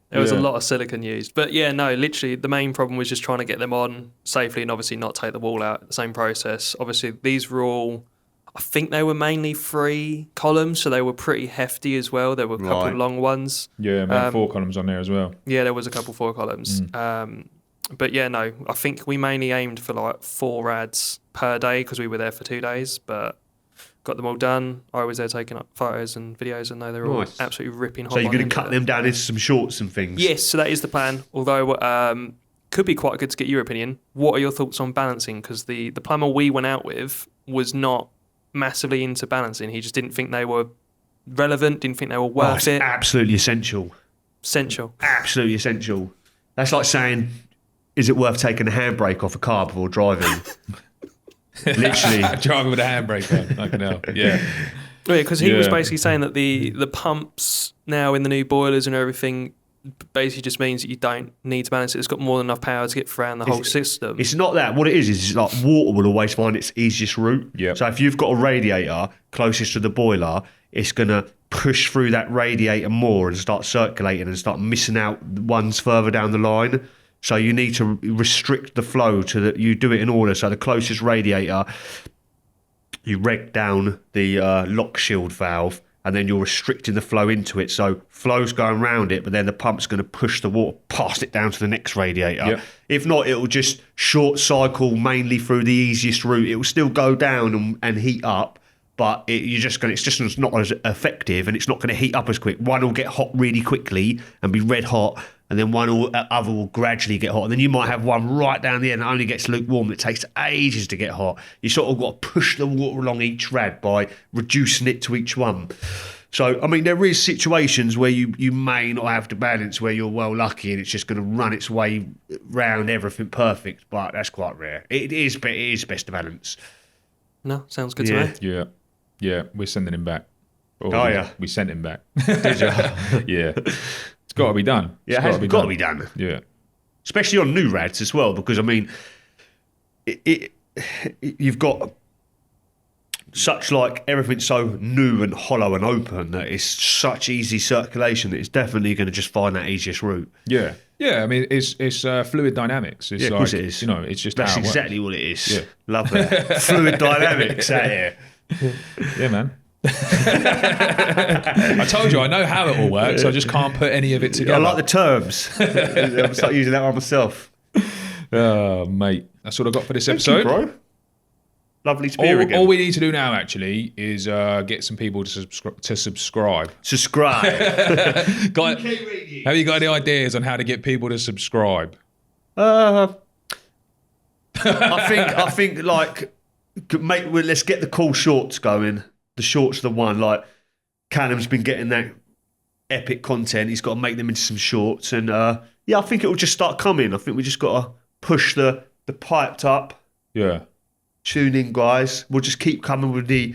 There was a lot of silicon used. But yeah, no, literally the main problem was just trying to get them on safely and obviously not take the wall out. The same process. Obviously, these were all, I think they were mainly 3 columns, so they were pretty hefty as well. There were a couple of long ones. Yeah, 4 columns on there as well. Yeah, there was a couple 4 columns. But yeah, no, I think we mainly aimed for like 4 rads per day because we were there for 2 days, but got them all done. I was there taking up photos and videos, and they're all absolutely ripping hot. So you're going to cut them down into some shorts and things? Yes, so that is the plan. Although could be quite good to get your opinion. What are your thoughts on balancing? Because the plumber we went out with was not massively into balancing. He just didn't think they were relevant, didn't think they were worth it. Absolutely essential. Absolutely essential. That's like saying, is it worth taking the handbrake off a car before driving? Literally. Driving with a handbrake on. I can help. Yeah. Because he was basically saying that the pumps now in the new boilers and everything basically just means that you don't need to balance it. It's got more than enough power to get around the whole system. It's not that. What it is like water will always find its easiest route. Yep. So if you've got a radiator closest to the boiler, it's going to push through that radiator more and start circulating and start missing out ones further down the line. So you need to restrict the flow to that. You do it in order. So the closest radiator, you reg down the lock shield valve, and then you're restricting the flow into it. So flow's going around it, but then the pump's going to push the water past it down to the next radiator. Yep. If not, it will just short cycle mainly through the easiest route. It will still go down and heat up, but it's just not as effective, and it's not going to heat up as quick. One will get hot really quickly and be red hot, and then other will gradually get hot. And then you might have one right down the end that only gets lukewarm. It takes ages to get hot. You sort of got to push the water along each rad by reducing it to each one. So, I mean, there is situations where you may not have to balance, where you're well lucky and it's just going to run its way round everything perfect, but that's quite rare. It is best to balance. No, sounds good to me. Yeah, we're sending him back. We sent him back. Did you? Yeah. It's got to be done. Yeah, it's got to be done. Yeah. Especially on new rads as well, because, I mean, you've got such like everything's so new and hollow and open that it's such easy circulation that it's definitely going to just find that easiest route. Yeah. Yeah, I mean, it's fluid dynamics. It's of course it is. You know, it's just that's exactly what it is. Yeah. Love that. Fluid dynamics out here. Yeah, man. I told you I know how it all works. I just can't put any of it together. I like the terms. I'm start using that one myself. Oh, mate, that's what I got for this episode, bro. Lovely to be here again. All we need to do now, actually, is get some people to subscribe. Subscribe. Have you got any ideas on how to get people to subscribe? I think like let's get the cool shorts going. The shorts are the one. Like Callum's been getting that epic content. He's got to make them into some shorts, and I think it will just start coming. I think we just got to push the piped up. Yeah. Tune in, guys. We'll just keep coming with the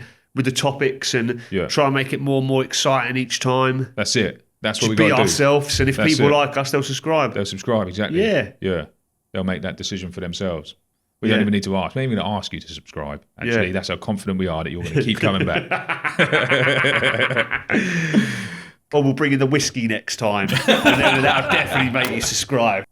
topics and try and make it more and more exciting each time. That's it. That's what we got to do. Be ourselves, and if people like us, they'll subscribe. They'll subscribe, exactly. Yeah. Yeah. They'll make that decision for themselves. We don't even need to ask. We're not even going to ask you to subscribe. Actually, that's how confident we are that you're going to keep coming back. Or we'll bring in the whiskey next time, and then that'll definitely make you subscribe.